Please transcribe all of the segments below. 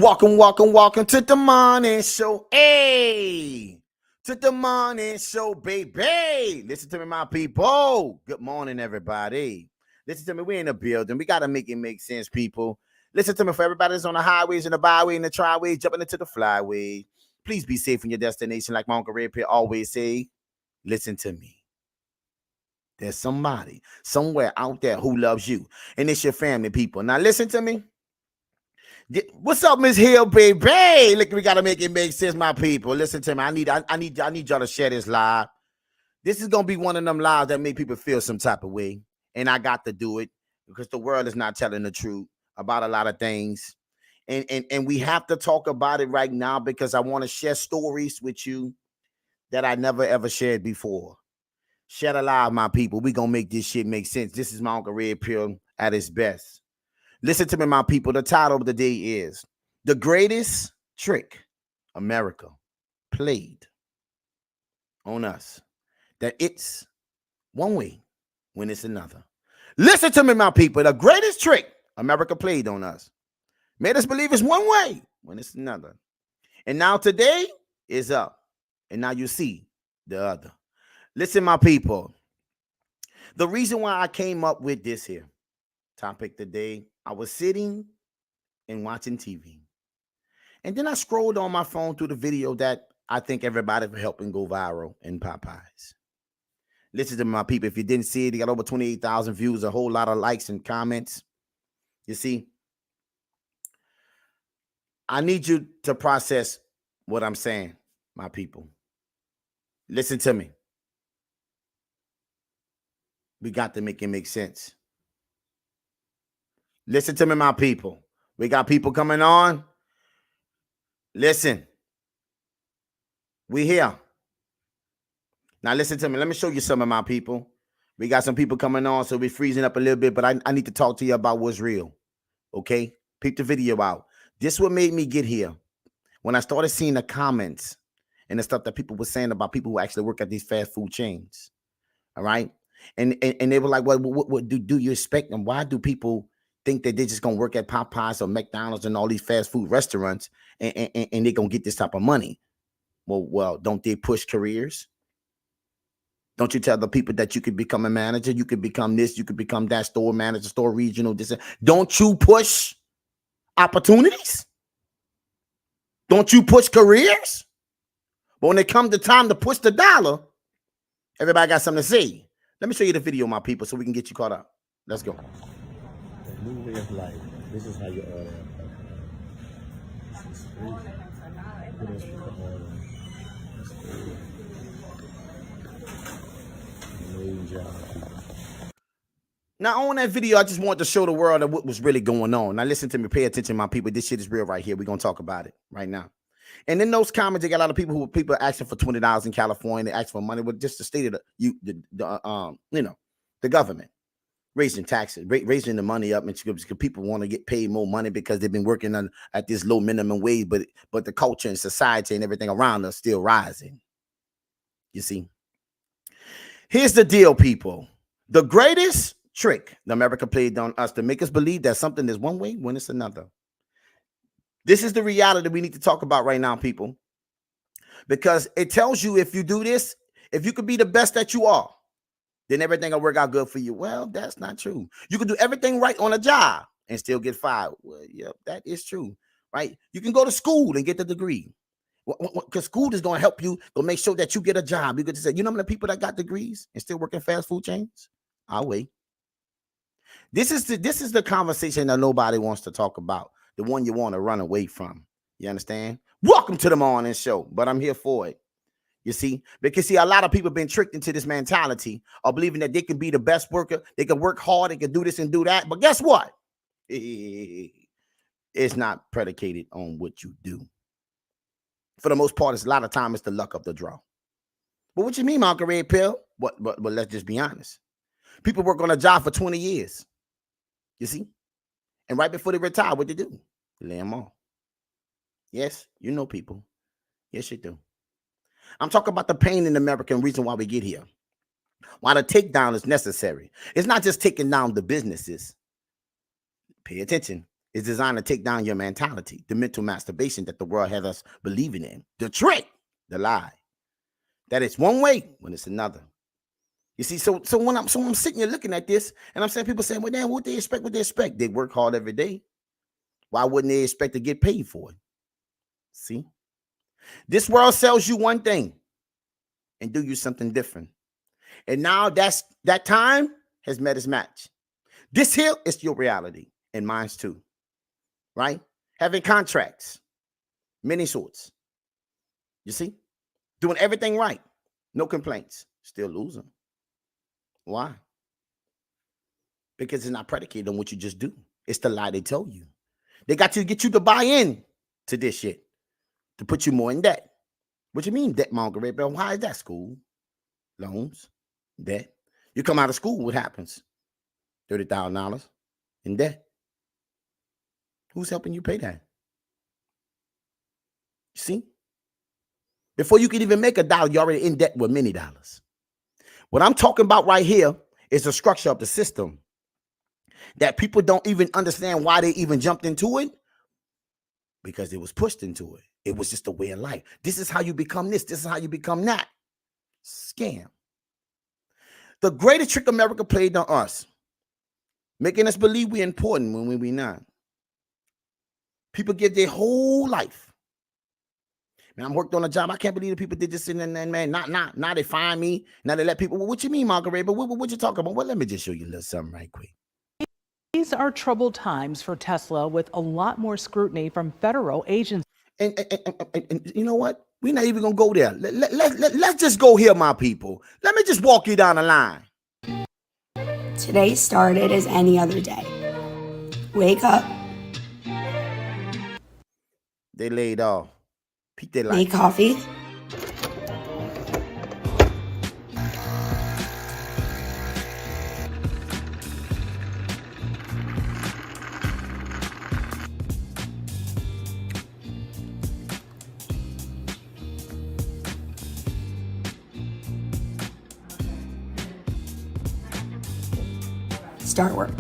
Welcome to the morning show. Hey, to the morning show, baby. Listen to me, my people. Good morning, everybody. Listen to me. We in the building. We got to make it make sense, people. Listen to me for everybody that's on the highways and the byway and the triways, jumping into the flyway. Please be safe in your destination. Like my Uncle Red Pill always say, listen to me. There's somebody somewhere out there who loves you, and it's your family, people. Now, listen to me. What's up, Miss Hill, baby? Look, we gotta make it make sense, my people. Listen to me. I need y'all to share this live. This is gonna be one of them lives that make people feel some type of way, and I got to do it because the world is not telling the truth about a lot of things, and we have to talk about it right now because I want to share stories with you that I never ever shared before. Share the live, my people. We gonna make this shit make sense. This is my Uncle Red Pill at its best. Listen to me, my people. The title of the day is The Greatest Trick America Played on Us. That it's one way when it's another. Listen to me, my people. The greatest trick America played on us made us believe it's one way when it's another. And now today is up. And now you see the other. Listen, my people. The reason why I came up with this here topic today, I was sitting and watching TV. And then I scrolled on my phone through the video that I think everybody for helping go viral in Popeyes. Listen to my people. If you didn't see it, he got over 28,000 views, a whole lot of likes and comments. You see, I need you to process what I'm saying, my people. Listen to me. We got to make it make sense. Listen to me, my people. We got people coming on. Listen. We here. Now listen to me. Let me show you some of my people. We got some people coming on, so we're freezing up a little bit, but I need to talk to you about what's real. Okay? Peep the video out. This what made me get here. When I started seeing the comments and the stuff that people were saying about people who actually work at these fast food chains. All right? And they were like, well, what do you expect them? Why do people think that they're just gonna work at Popeyes or McDonald's and all these fast food restaurants and they're gonna get this type of money? Well, don't they push careers? Don't you tell the people that you could become a manager, you could become this, you could become that, store manager, store regional, this? Don't you push opportunities? Don't you push careers? But when it comes to time to push the dollar, everybody got something to say. Let me show you the video, my people, so we can get you caught up. Let's go. The new way of life. This is how you order. This is crazy. What else people order? That's crazy. Amazing job. Now, on that video, I just wanted to show the world what was really going on. Now, listen to me. Pay attention, my people. This shit is real right here. We're going to talk about it right now. And in those comments, they got a lot of people asking for $20 in California. They ask for money, but just the state of the government raising taxes, raising the money up, because people want to get paid more money because they've been working at this low minimum wage, but the culture and society and everything around us still rising. You see, here's the deal, people. The greatest trick America played on us to make us believe that something is one way when it's another. This is the reality we need to talk about right now, people, because it tells you if you do this, if you could be the best that you are, then everything will work out good for you. Well, that's not true. You can do everything right on a job and still get fired. Well, yeah, that is true, right? You can go to school and get the degree because school is going to help you to make sure that you get a job. You get to say, you know how many people that got degrees and still work in fast food chains? I'll wait. This is the conversation that nobody wants to talk about. The one you want to run away from. You understand? Welcome to the morning show, but I'm here for it. You see, because a lot of people have been tricked into this mentality of believing that they can be the best worker. They can work hard. They can do this and do that. But guess what? It's not predicated on what you do. For the most part, it's a lot of time it's the luck of the draw. But what you mean, Uncle Red Pill? But let's just be honest. People work on a job for 20 years. You see? And right before they retire, what they do? They lay them off. Yes, you know people. Yes, you do. I'm talking about the pain in America and reason why we get here. Why the takedown is necessary. It's not just taking down the businesses. Pay attention. is designed to take down your mentality, the mental masturbation that the world has us believing in, the trick, the lie, that it's one way when it's another. You see, so when I'm sitting here looking at this, and I'm saying, people saying, well, damn, what they expect? What they expect? They work hard every day. Why wouldn't they expect to get paid for it? See, this world sells you one thing and do you something different. And now that time has met its match. This here is your reality and mine's too, right? Having contracts, many sorts. You see, doing everything right, no complaints, still losing. Why? Because it's not predicated on what you just do. It's the lie they tell you. They got to get you to buy in to this shit to put you more in debt. What you mean debt, Margaret? But why is that? School, loans, debt. You come out of school, what happens? $30,000 in debt. Who's helping you pay that? You see? Before you can even make $1, you're already in debt with many dollars. What I'm talking about right here is the structure of the system that people don't even understand why they even jumped into it, because it was pushed into it. It was just a way of life. This is how you become this. This is how you become that. Scam. The greatest trick America played on us, making us believe we're important when we're not. People give their whole life. Man, I'm worked on a job. I can't believe the people did this and then, man. Now they find me. Now they let people. Well, what you mean, Margaret? But what you talking about? Well, let me just show you a little something right quick. These are troubled times for Tesla, with a lot more scrutiny from federal agencies. And you know what? We're not even gonna go there. Let's just go here, my people. Let me just walk you down the line. Today started as any other day. Wake up, They laid off. Peak their make life. coffee, start work.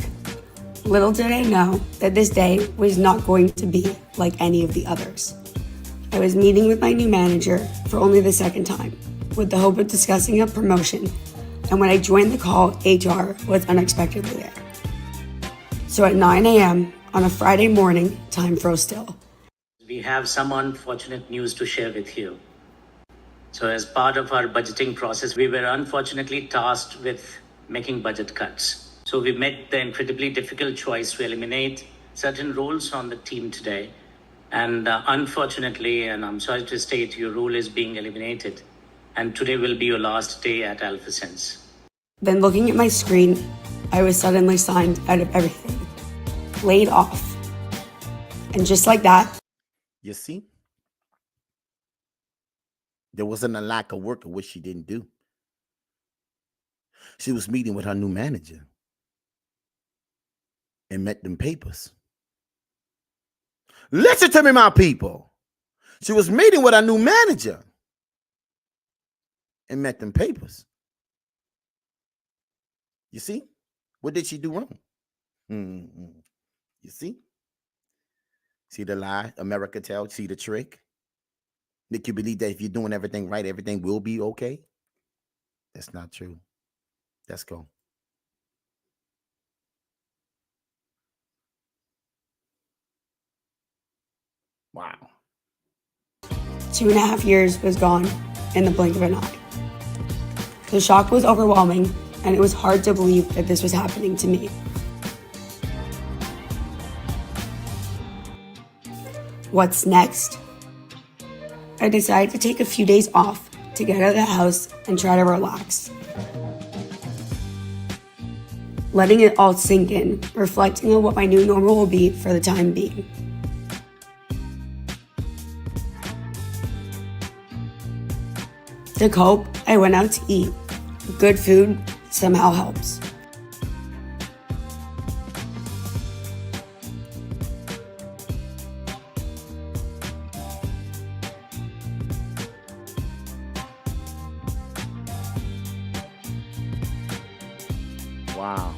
Little did I know that this day was not going to be like any of the others. I was meeting with my new manager for only the second time, with the hope of discussing a promotion, and when I joined the call, HR was unexpectedly there. So at 9 a.m. on a Friday morning, time froze still. We have some unfortunate news to share with you. So as part of our budgeting process, we were unfortunately tasked with making budget cuts. So we made the incredibly difficult choice to eliminate certain roles on the team today. And unfortunately, and I'm sorry to state, your role is being eliminated. And today will be your last day at AlphaSense. Then looking at my screen, I was suddenly signed out of everything, laid off. And just like that, You see? There wasn't a lack of work of what she didn't do. She was meeting with her new manager and met them papers. Listen to me, my people. She was meeting with her new manager and met them papers. You see? What did she do wrong? You see? See the lie America tells? See the trick? Make you believe that if you're doing everything right, everything will be okay? That's not true. Let's go. Wow. 2.5 years was gone in the blink of an eye. The shock was overwhelming, and it was hard to believe that this was happening to me. What's next? I decided to take a few days off to get out of the house and try to relax. Letting it all sink in, reflecting on what my new normal will be for the time being. To cope, I went out to eat. Good food somehow helps. Wow.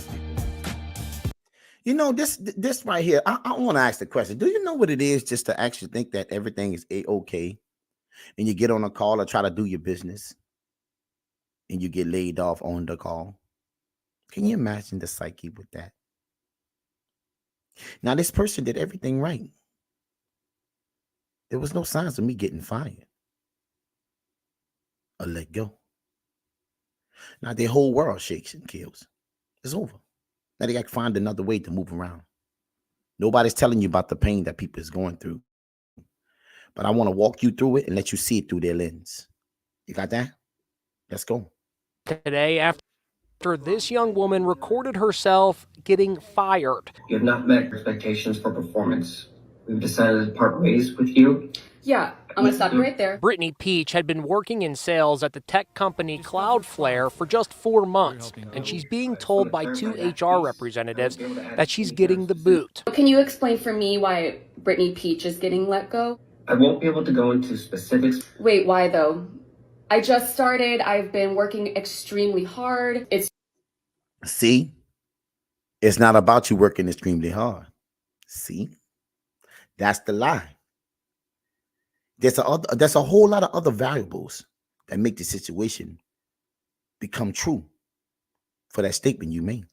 You know, this right here, I want to ask the question. Do you know what it is just to actually think that everything is a-okay and you get on a call or try to do your business and you get laid off on the call? Can you imagine the psyche with that? Now, this person did everything right. There was no signs of me getting fired or let go. Now, their whole world shakes and kills. It's over. Now they got to find another way to move around. Nobody's telling you about the pain that people is going through. But I want to walk you through it and let you see it through their lens. You got that? Let's go. Today, after this young woman recorded herself getting fired. You have not met expectations for performance. We've decided to part ways with you. Yeah, I'm gonna stop you right there. Brittany Peach had been working in sales at the tech company Cloudflare for just 4 months, and she's being told by 2 HR representatives that she's getting the boot. Can you explain for me why Brittany Peach is getting let go? I won't be able to go into specifics. Wait, why though? I just started. I've been working extremely hard. See? It's not about you working extremely hard. See? That's the lie. There's a whole lot of other variables that make the situation become true for that statement you made.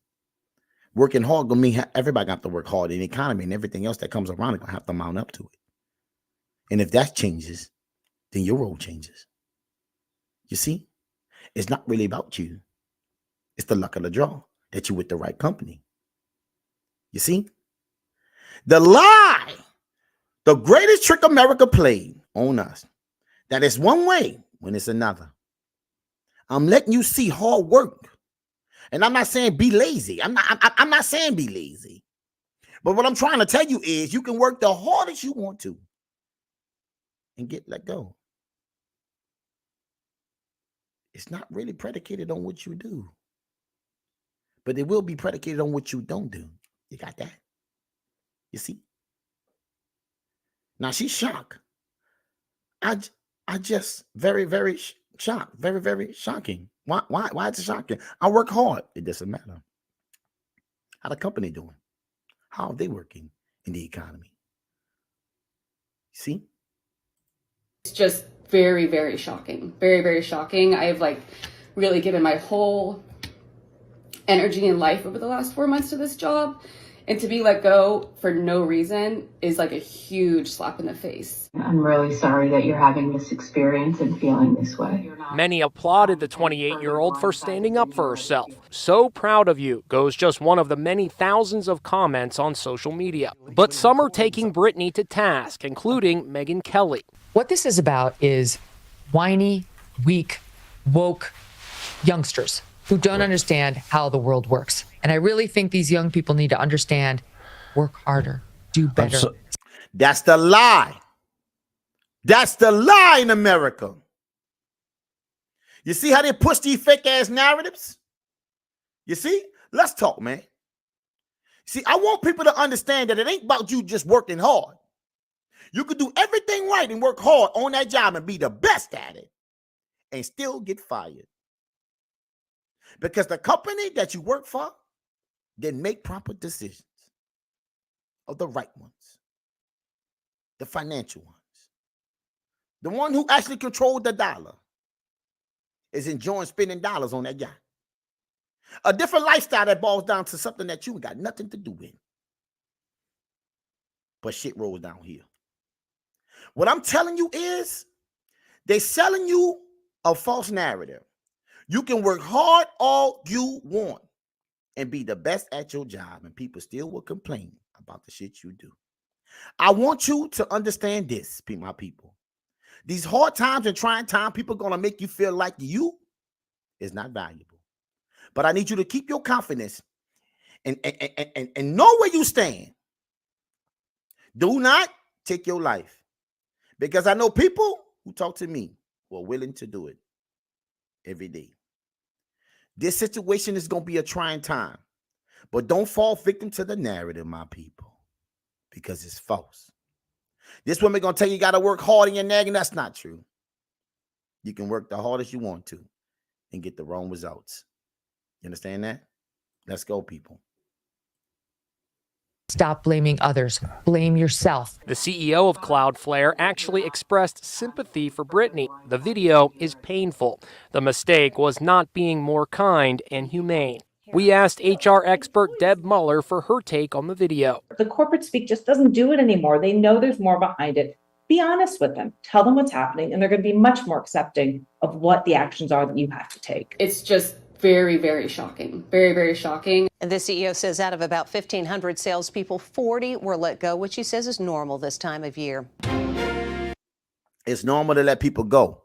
Working hard gonna mean everybody got to work hard in the economy, and everything else that comes around it gonna have to mount up to it. And if that changes, then your role changes. You see? It's not really about you. It's the luck of the draw that you're with the right company. You see? The lie, the greatest trick America played on us, that it's one way when it's another. I'm letting you see hard work. And I'm not saying be lazy. I'm not saying be lazy. But what I'm trying to tell you is you can work the hardest you want to and get let go. It's not really predicated on what you do, but it will be predicated on what you don't do. You got that? You see? Now she's shocked. I just very, very shocked. Very, very shocking. Why is it shocking? I work hard. It doesn't matter. How the company doing? How are they working in the economy? See? It's just very, very shocking. Very, very shocking. I've really given my whole energy and life over the last 4 months to this job. And to be let go for no reason is like a huge slap in the face. I'm really sorry that you're having this experience and feeling this way. Many applauded the 28-year-old for standing up for herself. So proud of you, goes just one of the many thousands of comments on social media. But some are taking Brittany to task, including Megyn Kelly. What this is about is whiny, weak, woke youngsters who don't understand how the world works. And I really think these young people need to understand, work harder, do better. That's the lie. That's the lie in America. You see how they push these fake ass narratives? You see? Let's talk, man. See, I want people to understand that it ain't about you just working hard. You could do everything right and work hard on that job and be the best at it and still get fired. Because the company that you work for didn't make proper decisions, of the right ones, the financial ones. The one who actually controlled the dollar is enjoying spending dollars on that yacht. A different lifestyle that boils down to something that you ain't got nothing to do with. But shit rolls down here. What I'm telling you is they're selling you a false narrative. You can work hard all you want and be the best at your job, and people still will complain about the shit you do. I want you to understand this, my people. These hard times and trying times, people are going to make you feel like you is not valuable. But I need you to keep your confidence and know where you stand. Do not take your life. Because I know people who talk to me who are willing to do it every day. This situation is going to be a trying time. But don't fall victim to the narrative, my people. Because it's false. This woman going to tell you got to work hard in your nagging. That's not true. You can work the hardest you want to and get the wrong results. You understand that? Let's go, people. Stop blaming others. Blame yourself. The CEO of Cloudflare actually expressed sympathy for Brittany. The video is painful. The mistake was not being more kind and humane. We asked HR expert Deb Muller for her take on the video. The corporate speak just doesn't do it anymore. They know there's more behind it. Be honest with them. Tell them what's happening, and they're going to be much more accepting of what the actions are that you have to take. It's just very, very shocking. Very, very shocking. And the CEO says out of about 1,500 salespeople, 40 were let go, which he says is normal this time of year. It's normal to let people go.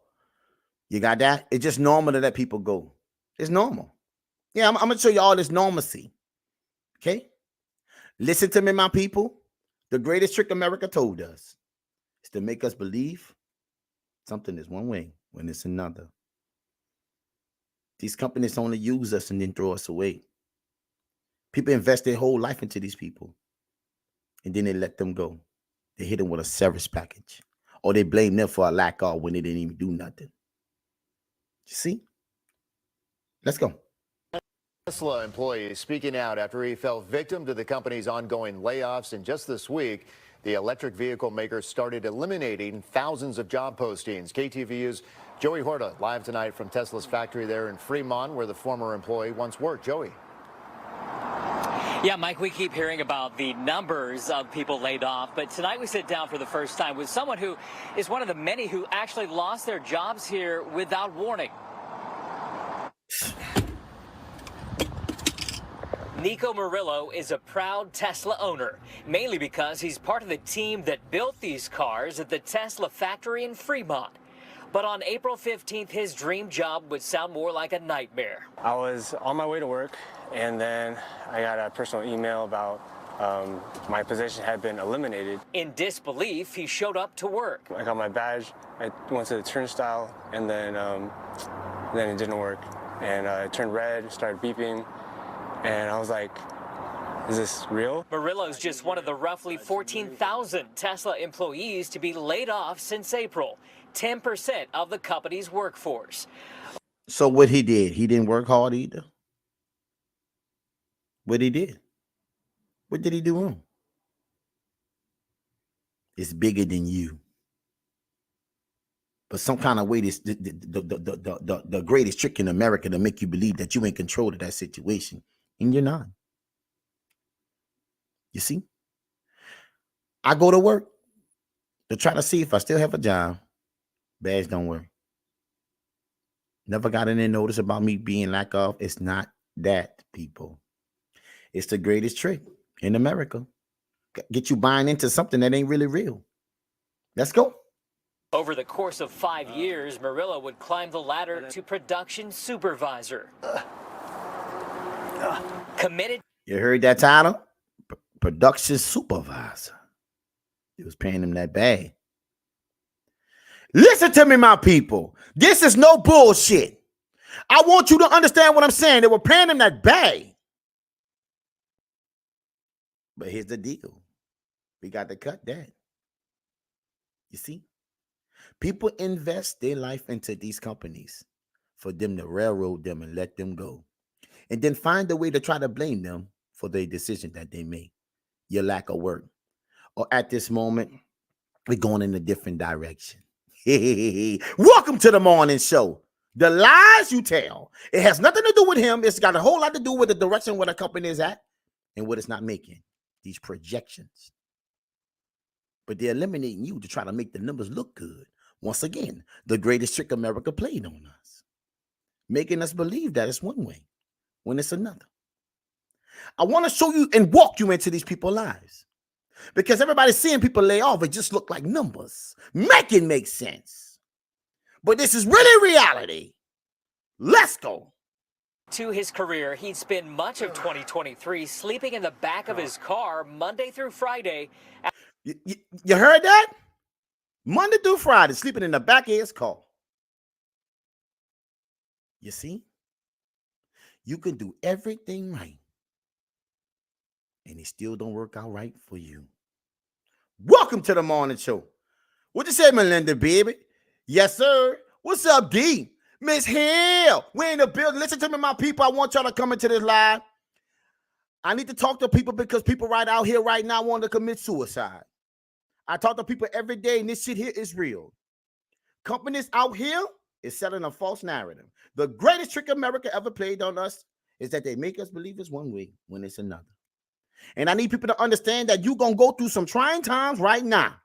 You got that? It's just normal to let people go. It's normal. Yeah, I'm going to show you all this normalcy. Okay? Listen to me, my people. The greatest trick America told us is to make us believe something is one way when it's another. These companies only use us and then throw us away. People invest their whole life into these people, and then they let them go. They hit them with a severance package, or they blame them for a lack of when they didn't even do nothing. You see? Let's go. Tesla employee speaking out after he fell victim to the company's ongoing layoffs. And just this week, the electric vehicle maker started eliminating thousands of job postings. KTVU's Joey Horta live tonight from Tesla's factory there in Fremont, where the former employee once worked. Joey. Yeah, Mike, we keep hearing about the numbers of people laid off, but tonight we sit down for the first time with someone who is one of the many who actually lost their jobs here without warning. Nico Murillo is a proud Tesla owner, mainly because he's part of the team that built these cars at the Tesla factory in Fremont. But on April 15th, his dream job would sound more like a nightmare. I was on my way to work, and then I got a personal email about my position had been eliminated. In disbelief, he showed up to work. I got my badge, I went to the turnstile, and then it didn't work. And it turned red, started beeping, and I was like, is this real? Murillo's just one of the roughly 14,000 Tesla employees to be laid off since April, 10% of the company's workforce. So what he did, he didn't work hard either. What he did? What did he do wrong? It's bigger than you. But some kind of way, this the greatest trick in America to make you believe that you in control of that situation, and you're not. You see? I go to work to try to see if I still have a job. Badge don't work. Never got any notice about me being lack of. It's not that, people. It's the greatest trick in America. Get you buying into something that ain't really real. Let's go. Over the course of 5 years, Murillo would climb the ladder to production supervisor. Committed. You heard that title? Production supervisor. He was paying him that bad. Listen to me, my people. This is no bullshit. I want you to understand what I'm saying. They were paying him that bad. But here's the deal. We got to cut that. You see? People invest their life into these companies for them to railroad them and let them go. And then find a way to try to blame them for the decision that they made. Your lack of work. Or at this moment, we're going in a different direction. Welcome to the morning show. The lies you tell. It has nothing to do with him. It's got a whole lot to do with the direction where the company is at and what it's not making. These projections. But they're eliminating you to try to make the numbers look good. Once again, the greatest trick America played on us. Making us believe that it's one way when it's another. I want to show you and walk you into these people's lives. Because everybody's seeing people lay off. It just look like numbers. Make it make sense. But this is really reality. Let's go. To his career, he'd spend much of 2023 sleeping in the back of his car Monday through Friday. You heard that? Monday through Friday, sleeping in the back of his car. You see? You can do everything right. And it still don't work out right for you. Welcome to the morning show. What you say, Melinda, baby? Yes, sir. What's up, D? Miss Hill, we in the building. Listen to me, my people. I want y'all to come into this live. I need to talk to people because people right out here right now want to commit suicide. I talk to people every day, and this shit here is real. Companies out here is selling a false narrative. The greatest trick America ever played on us is that they make us believe it's one way when it's another. And I need people to understand that you're going to go through some trying times right now.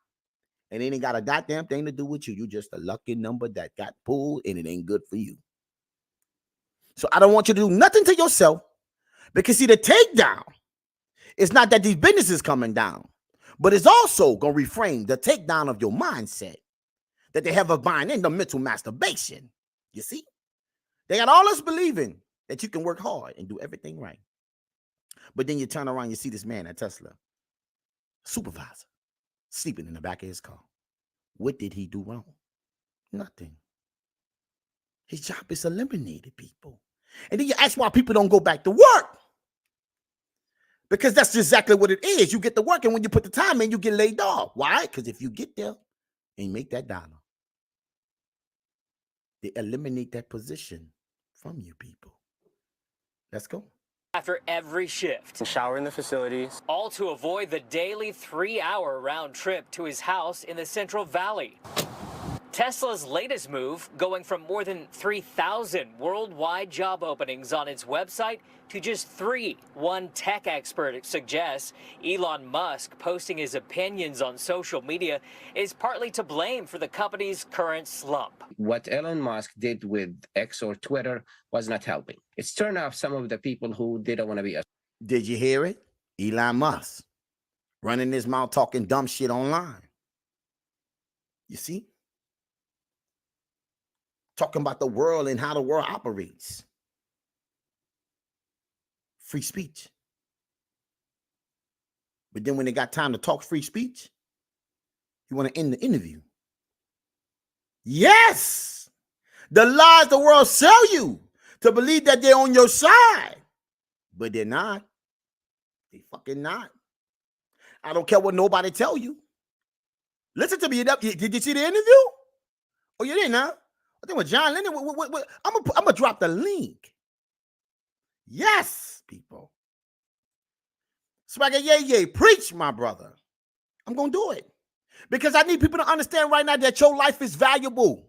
And it ain't got a goddamn thing to do with you. You're just a lucky number that got pulled, and it ain't good for you. So I don't want you to do nothing to yourself, because see, the takedown is not that these businesses coming down, but it's also going to reframe the takedown of your mindset that they have of buying in the mental masturbation. You see, they got all us believing that you can work hard and do everything right. But then you turn around, you see this man at Tesla, supervisor, sleeping in the back of his car. What did he do wrong? Nothing. His job is eliminated, people. And then you ask why people don't go back to work. Because that's exactly what it is. You get to work, and when you put the time in, you get laid off. Why? Because if you get there and make that dollar, they eliminate that position from you, people. Let's go. After every shift. Shower in the facilities. All to avoid the daily 3-hour round trip to his house in the Central Valley. Tesla's latest move, going from more than 3,000 worldwide job openings on its website to just 3. One tech expert suggests Elon Musk posting his opinions on social media is partly to blame for the company's current slump. What Elon Musk did with X or Twitter was not helping. It's turned off some of the people who didn't want to be a... Did you hear it? Elon Musk running his mouth talking dumb shit online. You see? Talking about the world and how the world operates. Free speech. But then when they got time to talk free speech, you want to end the interview. Yes! The lies the world sell you to believe that they're on your side. But they're not. They fucking not. I don't care what nobody tell you. Listen to me. Did you see the interview? Oh, you didn't, huh? I think with John Lennon, I'm gonna drop the link. Yes, people. Swagger, yay, preach, my brother. I'm gonna do it because I need people to understand right now that your life is valuable,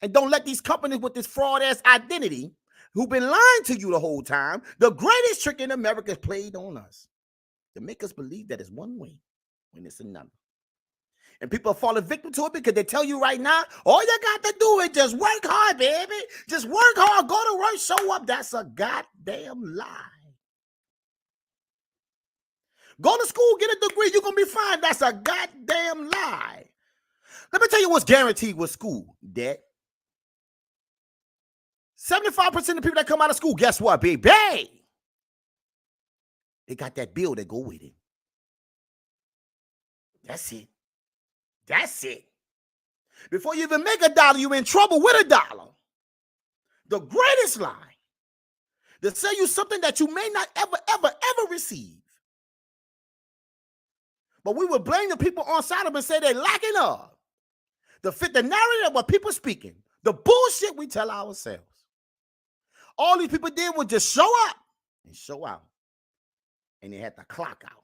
and don't let these companies with this fraud ass identity, who've been lying to you the whole time, the greatest trick in America is played on us to make us believe that it's one way when it's another. And people are falling victim to it because they tell you right now, all you got to do is just work hard, baby. Just work hard, go to work, show up. That's a goddamn lie. Go to school, get a degree, you're going to be fine. That's a goddamn lie. Let me tell you what's guaranteed with school, Dad. 75% of people that come out of school, guess what, baby? They got that bill that go with it. That's it. That's it. Before you even make a dollar, you're in trouble with a dollar. The greatest lie. They sell you something that you may not ever receive. But we would blame the people on side of them and say they're lacking of to fit the narrative of what people speaking. The bullshit we tell ourselves. All these people did was just show up and show out. And they had to clock out.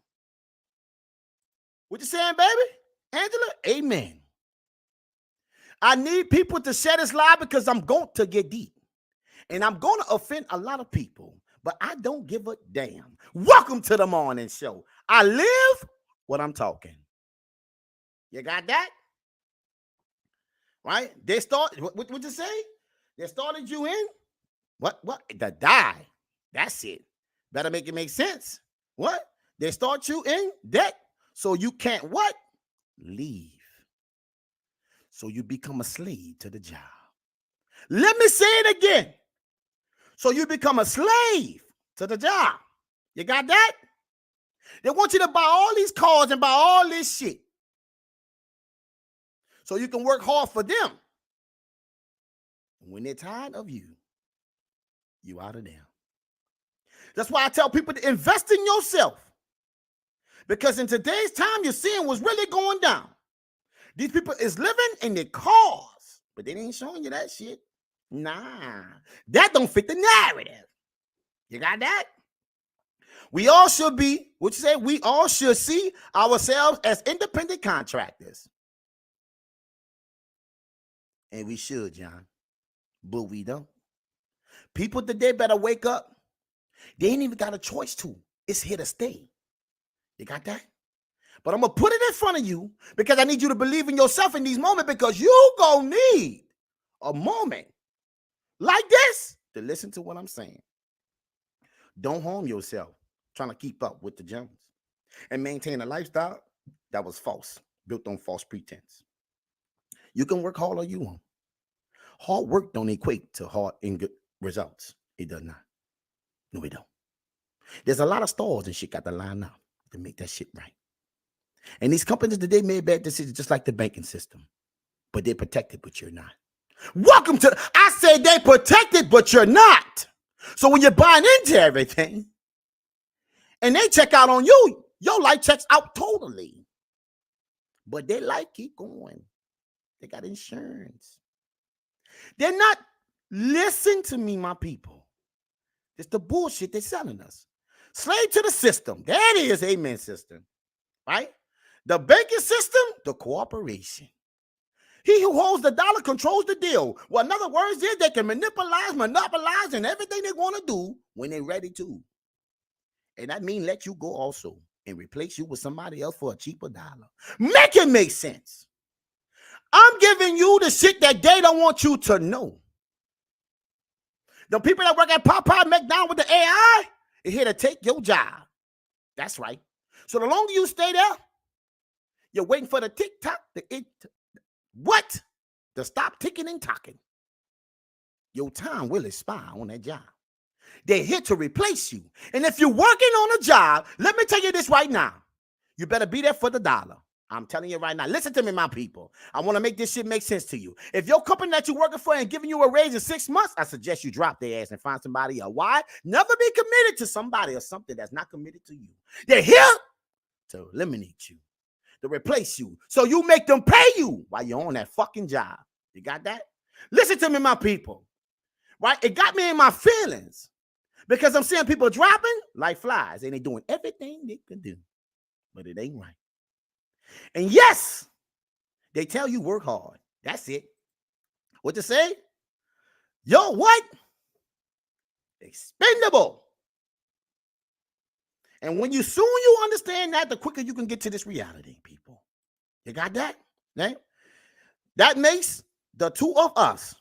What you saying, baby? Angela? Amen. I need people to share this live because I'm going to get deep. And I'm going to offend a lot of people. But I don't give a damn. Welcome to the morning show. I live what I'm talking. You got that? Right? They start, what you say? They started you in? What? The die. That's it. Better make it make sense. What? They start you in debt so you can't what? Leave. So you become a slave to the job. Let me say it again. So you become a slave to the job. You got that? They want you to buy all these cars and buy all this shit. So you can work hard for them. When they're tired of you, you out of there. That's why I tell people to invest in yourself. Because in today's time, you're seeing what's really going down. These people is living in their cars, but they ain't showing you that shit. Nah, that don't fit the narrative. You got that? We all should be, what you say? We all should see ourselves as independent contractors. And we should, John. But we don't. People today better wake up. They ain't even got a choice to. It's here to stay. You got that? But I'm going to put it in front of you because I need you to believe in yourself in these moments, because you going to need a moment like this to listen to what I'm saying. Don't harm yourself trying to keep up with the Jones and maintain a lifestyle that was false, built on false pretense. You can work hard all you want. Hard work don't equate to hard and good results. It does not. No, it don't. There's a lot of stars and shit got to line up to make that shit right. And these companies today made bad decisions just like the banking system. But they're protected, but you're not. Welcome to, I said they protected, but you're not. So when you're buying into everything and they check out on you, your life checks out totally. But they like keep going. They got insurance. They're not, listen to me, my people. It's the bullshit they're selling us. Slave to the system. That is, amen, system. Right? The banking system, the cooperation. He who holds the dollar controls the deal. Well, in other words, is they can monopolize, and everything they want to do when they're ready to. And that means let you go also and replace you with somebody else for a cheaper dollar. Make it make sense. I'm giving you the shit that they don't want you to know. The people that work at Popeye, McDonald's with the AI is here to take your job. That's right. So the longer you stay there, you're waiting for the tick-tock, to stop ticking and talking. Your time will expire on that job. They're here to replace you. And if you're working on a job, let me tell you this right now. You better be there for the dollar. I'm telling you right now. Listen to me, my people. I want to make this shit make sense to you. If your company that you're working for ain't giving you a raise in 6 months, I suggest you drop their ass and find somebody else. Why? Never be committed to somebody or something that's not committed to you. They're here to eliminate you, to replace you, so you make them pay you while you're on that fucking job. You got that? Listen to me, my people. Right? It got me in my feelings because I'm seeing people dropping like flies and they doing everything they can do, but it ain't right. And yes, they tell you work hard. That's it. What to say? Yo, what? Expendable. And when you understand that, the quicker you can get to this reality, people. You got that? Right? That makes the two of us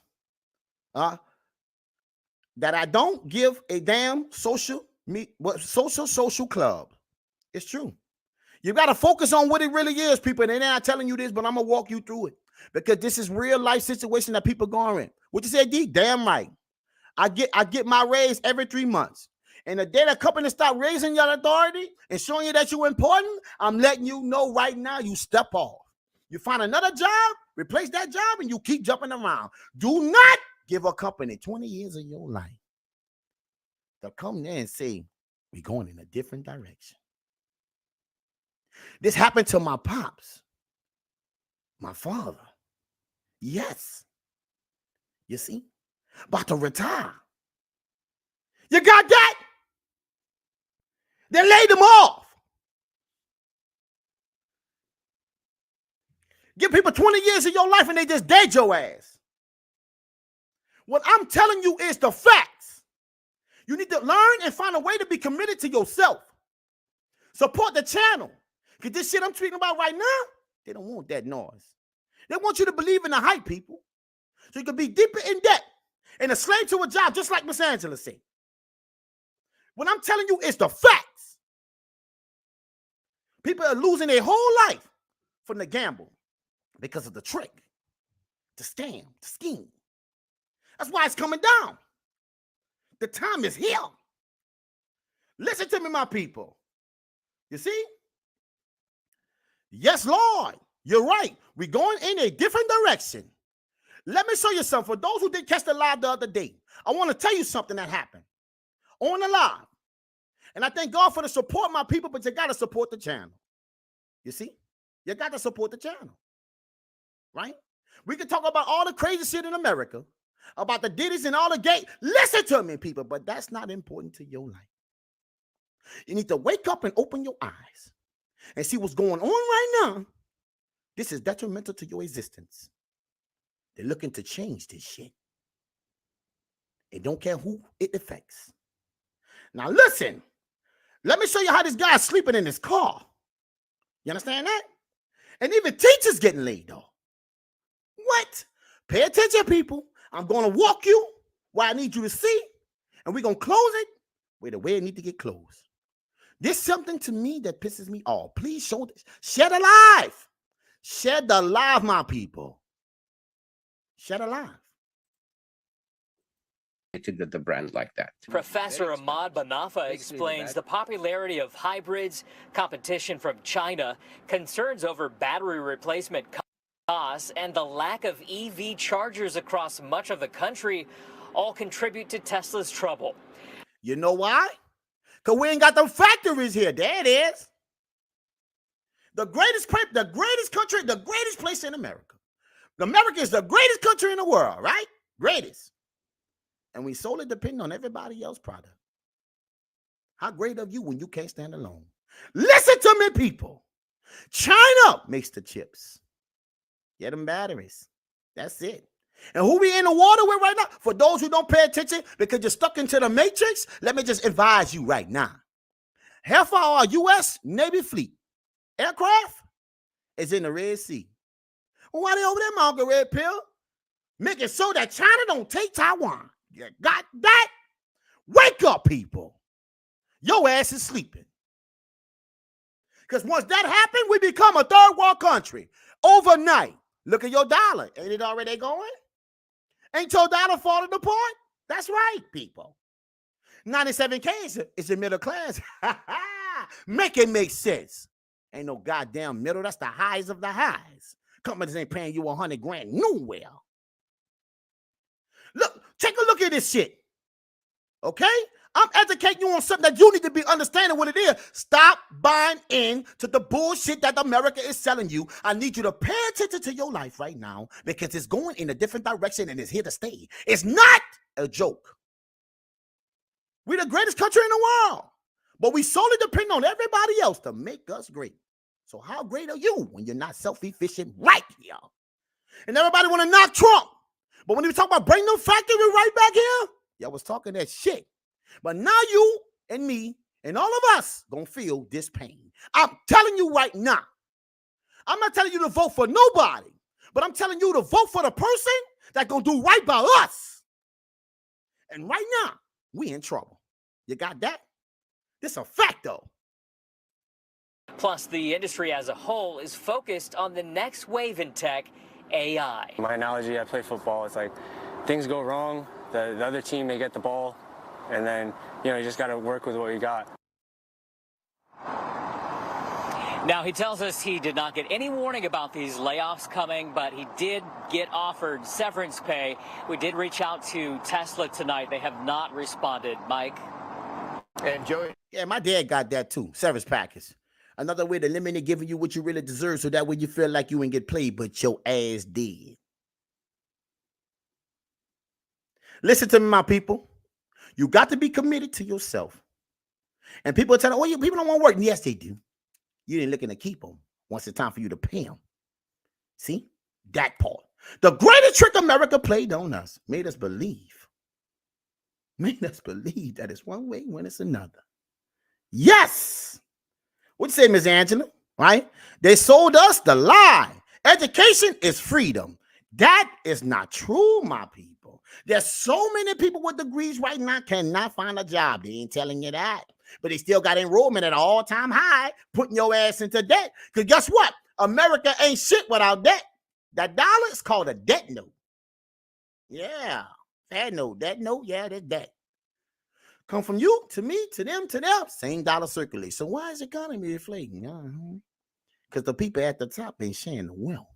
that I don't give a damn social club. It's true. You got to focus on what it really is, people. And they're not telling you this, but I'm going to walk you through it because this is real life situation that people going in. What you say, D? Damn right. I get my raise every 3 months. And the day the company stop raising your authority and showing you that you're important, I'm letting you know right now you step off. You find another job, replace that job, and you keep jumping around. Do not give a company 20 years of your life to come there and say, we're going in a different direction. This happened to my pops, my father. Yes. You see? About to retire. You got that? They laid them off. Give people 20 years of your life and they just dead your ass. What I'm telling you is the facts. You need to learn and find a way to be committed to yourself. Support the channel. Because this shit I'm speaking about right now, they don't want that noise. They want you to believe in the hype, people. So you can be deeper in debt and a slave to a job, just like Miss Angela said. What I'm telling you is the facts. People are losing their whole life from the gamble because of the trick, the scam, the scheme. That's why it's coming down. The time is here. Listen to me, my people. You see? Yes, Lord, you're right. We're going in a different direction. Let me show you something. For those who didn't catch the live the other day, I want to tell you something that happened on the live. And I thank God for the support, my people, but you got to support the channel. You see? You got to support the channel. Right? We can talk about all the crazy shit in America, about the Diddy's and all the gay. Listen to me, people, but that's not important to your life. You need to wake up and open your eyes and see what's going on right now. This is detrimental to your existence. They're looking to change this shit. They don't care who it affects. Now listen, let me show you how this guy's sleeping in his car. You understand that? And even teachers getting laid off. What? Pay attention, people. I'm going to walk you where I need you to see, and we're going to close it where the way it needs to get closed. This is something to me that pisses me off. Please show this. Share the live. Share the live, my people. Share the live. The brand like that. Professor Ahmad Banafa explains the popularity of hybrids, competition from China, concerns over battery replacement costs, and the lack of EV chargers across much of the country all contribute to Tesla's trouble. You know why? Because we ain't got them factories here. There it is. The greatest country, the greatest place in America. America is the greatest country in the world, right? Greatest. And we solely depend on everybody else's product. How great of you when you can't stand alone? Listen to me, people. China makes the chips. Get them batteries. That's it. And who we in the water with right now? For those who don't pay attention because you're stuck into the matrix, let me just advise you right now. Half of our U.S. Navy fleet aircraft is in the Red Sea. Well, why they over there, Margaret Red Pill? Making so that China don't take Taiwan. You got that? Wake up, people. Your ass is sleeping. Because once that happens, we become a third world country overnight. Look at your dollar. Ain't it already going? Ain't your dollar falling apart? That's right, people. 97K is the middle class. Make it make sense. Ain't no goddamn middle. That's the highs of the highs. Companies ain't paying you $100 grand nowhere. Look, take a look at this shit. Okay? I'm educating you on something that you need to be understanding what it is. Stop buying in to the bullshit that America is selling you. I need you to pay attention to your life right now because it's going in a different direction and it's here to stay. It's not a joke. We're the greatest country in the world, but we solely depend on everybody else to make us great. So how great are you when you're not self-efficient right here? And everybody want to knock Trump. But when we talk about bringing them factory right back here, y'all was talking that shit. But now you and me and all of us gonna feel this pain. I'm telling you right now. I'm not telling you to vote for nobody, but I'm telling you to vote for the person that's gonna do right by us. And right now, we in trouble. You got that? This a fact, though. Plus, the industry as a whole is focused on the next wave in tech, AI. My analogy, I play football. It's like things go wrong, the other team may get the ball, and then, you just got to work with what you got. Now, he tells us he did not get any warning about these layoffs coming, but he did get offered severance pay. We did reach out to Tesla tonight. They have not responded. Mike? And Joey? Yeah, my dad got that too. Severance package. Another way to eliminate giving you what you really deserve so that way you feel like you ain't get played, but your ass did. Listen to me, my people. You got to be committed to yourself. And people tell them, oh, people don't want to work. Yes, they do. You ain't looking to keep them once it's time for you to pay them. See? That part. The greatest trick America played on us made us believe that it's one way when it's another. Yes. What you say, Miss Angela? Right? They sold us the lie. Education is freedom. That is not true, my people. There's so many people with degrees right now cannot find a job. They ain't telling you that. But they still got enrollment at an all-time high, putting your ass into debt. Because guess what? America ain't shit without debt. That dollar is called a debt note. Yeah. That note, yeah, that's debt. Come from you, to me, to them, same dollar circulates. So why is the economy inflating? Because the people at the top ain't sharing the wealth.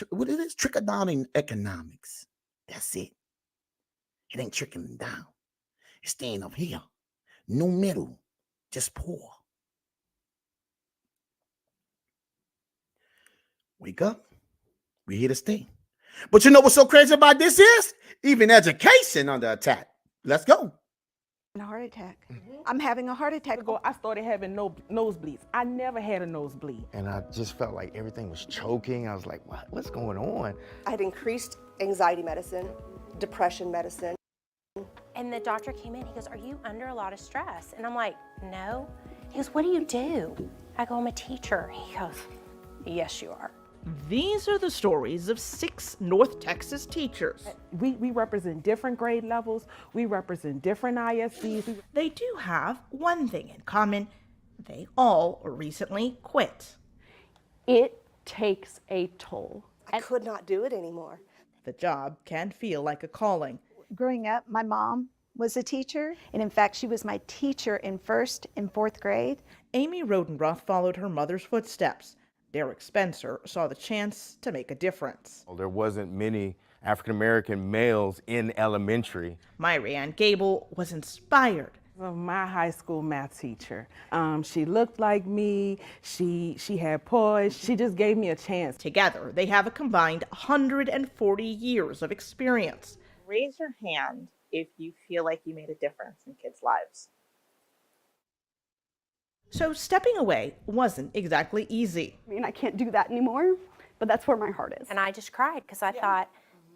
What it is? Trickle down in economics. That's it. It ain't trickling down. It's staying up here. No middle, just poor. Wake up. We're here to stay. But you know what's so crazy about this is? Even education under attack. Let's go. A heart attack. I'm having a heart attack. I started having nosebleeds. I never had a nosebleed. And I just felt like everything was choking. I was like, what's going on? I had increased anxiety medicine, depression medicine. And the doctor came in, he goes, "Are you under a lot of stress?" And I'm like, "No." He goes, "What do you do?" I go, "I'm a teacher." He goes, "Yes, you are." These are the stories of 6 North Texas teachers. We represent different grade levels. We represent different ISDs. They do have one thing in common. They all recently quit. It takes a toll. I could not do it anymore. The job can feel like a calling. Growing up, my mom was a teacher, and in fact, she was my teacher in 1st and 4th grade. Amy Rodenroth followed her mother's footsteps. Derek Spencer saw the chance to make a difference. There wasn't many African-American males in elementary. Myri Ann Gable was inspired. My high school math teacher. She looked like me. She had poise. She just gave me a chance. Together, they have a combined 140 years of experience. Raise your hand if you feel like you made a difference in kids' lives. So stepping away wasn't exactly easy. I mean, I can't do that anymore, but that's where my heart is. And I just cried because I thought,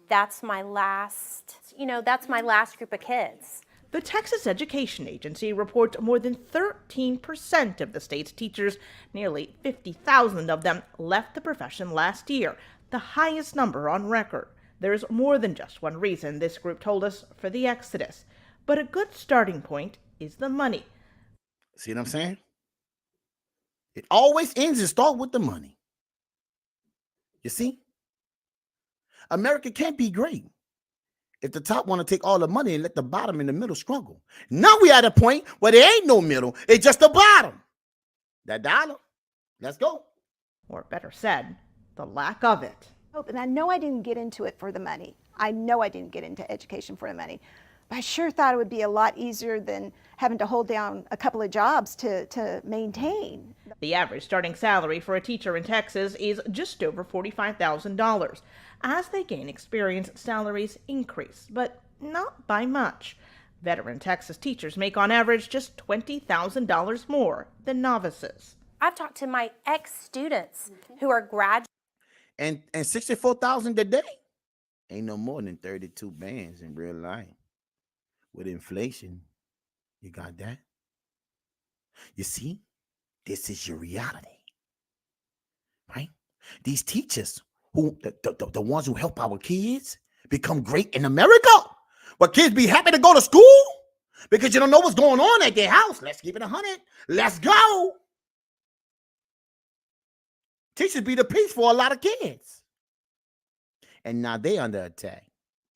that's my last, that's my last group of kids. The Texas Education Agency reports more than 13% of the state's teachers, nearly 50,000 of them, left the profession last year, the highest number on record. There's more than just one reason, this group told us, for the exodus. But a good starting point is the money. See what I'm saying? It always ends and starts with the money. You see? America can't be great if the top want to take all the money and let the bottom and the middle struggle. Now we at a point where there ain't no middle. It's just the bottom. That dollar. Let's go. Or better said, the lack of it. And I know I didn't get into it for the money. I know I didn't get into education for the money. But I sure thought it would be a lot easier than having to hold down a couple of jobs to maintain. The average starting salary for a teacher in Texas is just over $45,000. As they gain experience, salaries increase, but not by much. Veteran Texas teachers make on average just $20,000 more than novices. I've talked to my ex-students who are graduates. And 64,000 a day ain't no more than 32 bands in real life. With inflation, you got that? You see, this is your reality, right? These teachers, who the ones who help our kids become great in America, but kids be happy to go to school because you don't know what's going on at their house. Let's keep it 100. Let's go. Teachers be the peace for a lot of kids. And now they under attack.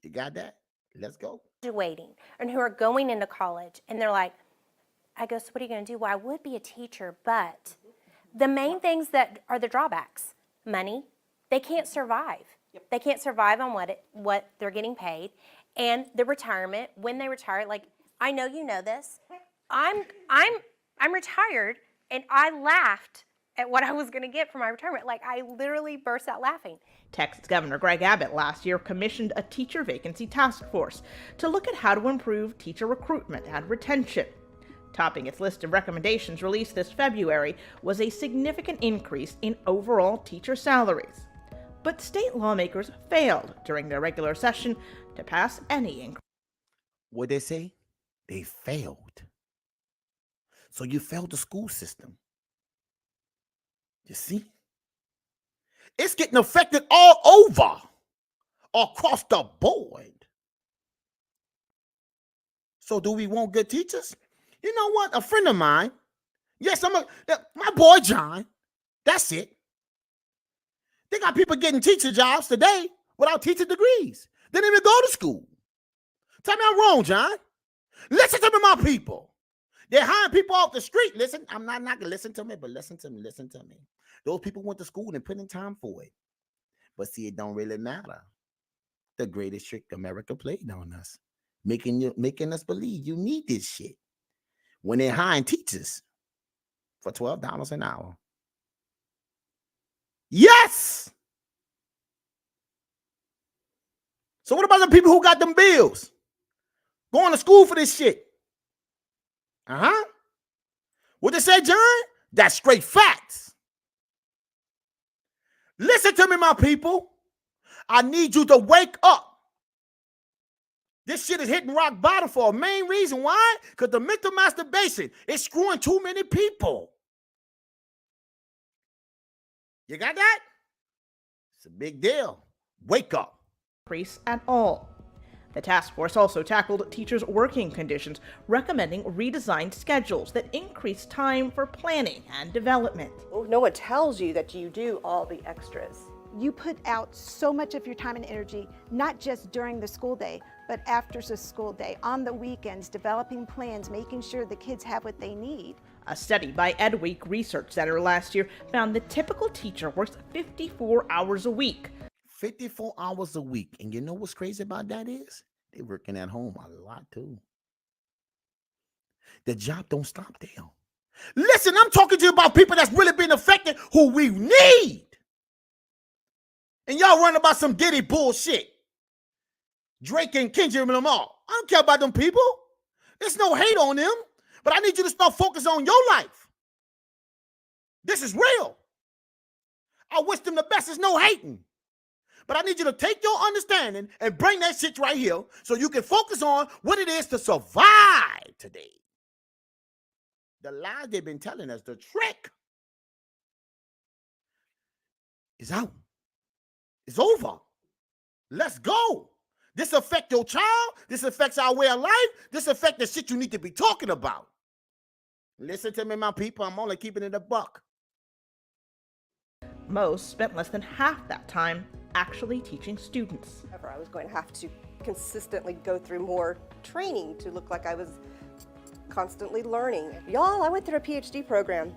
You got that? Let's go. Graduating and who are going into college, and they're like, I go, so what are you going to do? Well, I would be a teacher, but the main things that are the drawbacks: money. They can't survive. They can't survive on what they're getting paid, and the retirement. When they retire, like, I know you know this, I'm retired, and I laughed at what I was going to get for my retirement. Like, I literally burst out laughing. Texas Governor Greg Abbott last year commissioned a teacher vacancy task force to look at how to improve teacher recruitment and retention. Topping its list of recommendations released this February was a significant increase in overall teacher salaries. But state lawmakers failed during their regular session to pass any increase. What they say? They failed. So you failed the school system. You see? It's getting affected all over, across the board. So do we want good teachers? You know what? A friend of mine, yes, my boy John, that's it. They got people getting teacher jobs today without teacher degrees. They didn't even go to school. Tell me I'm wrong, John. Listen to me, my people. They're hiring people off the street. Listen, I'm not going to listen to me, but listen to me. Those people went to school and put in time for it. But see, it don't really matter. The greatest trick America played on us, making us believe you need this shit. When they're hiring teachers for $12 an hour. Yes! So what about the people who got them bills? Going to school for this shit? What they say, John? That's straight facts. Listen to me, my people. I need you to wake up. This shit is hitting rock bottom for a main reason. Why? Because the mental masturbation is screwing too many people. You got that? It's a big deal. Wake up. Increase at all. The task force also tackled teachers' working conditions, recommending redesigned schedules that increase time for planning and development. Well, no one tells you that you do all the extras. You put out so much of your time and energy, not just during the school day, but after the school day, on the weekends, developing plans, making sure the kids have what they need. A study by EdWeek Research Center last year found the typical teacher works 54 hours a week. 54 hours a week. And you know what's crazy about that is? They're working at home a lot too. The job don't stop there. Listen, I'm talking to you about people that's really been affected who we need. And y'all run about some Diddy bullshit. Drake and Kendrick Lamar. I don't care about them people. There's no hate on them. But I need you to start focusing on your life. This is real. I wish them the best. There's no hating. But I need you to take your understanding and bring that shit right here so you can focus on what it is to survive today. The lies they've been telling us, the trick is out. It's over. Let's go. This affects your child. This affects our way of life. This affects the shit you need to be talking about. Listen to me, my people. I'm only keeping it a buck. Most spent less than half that time actually teaching students. I was going to have to consistently go through more training to look like I was constantly learning. Y'all, I went through a PhD program.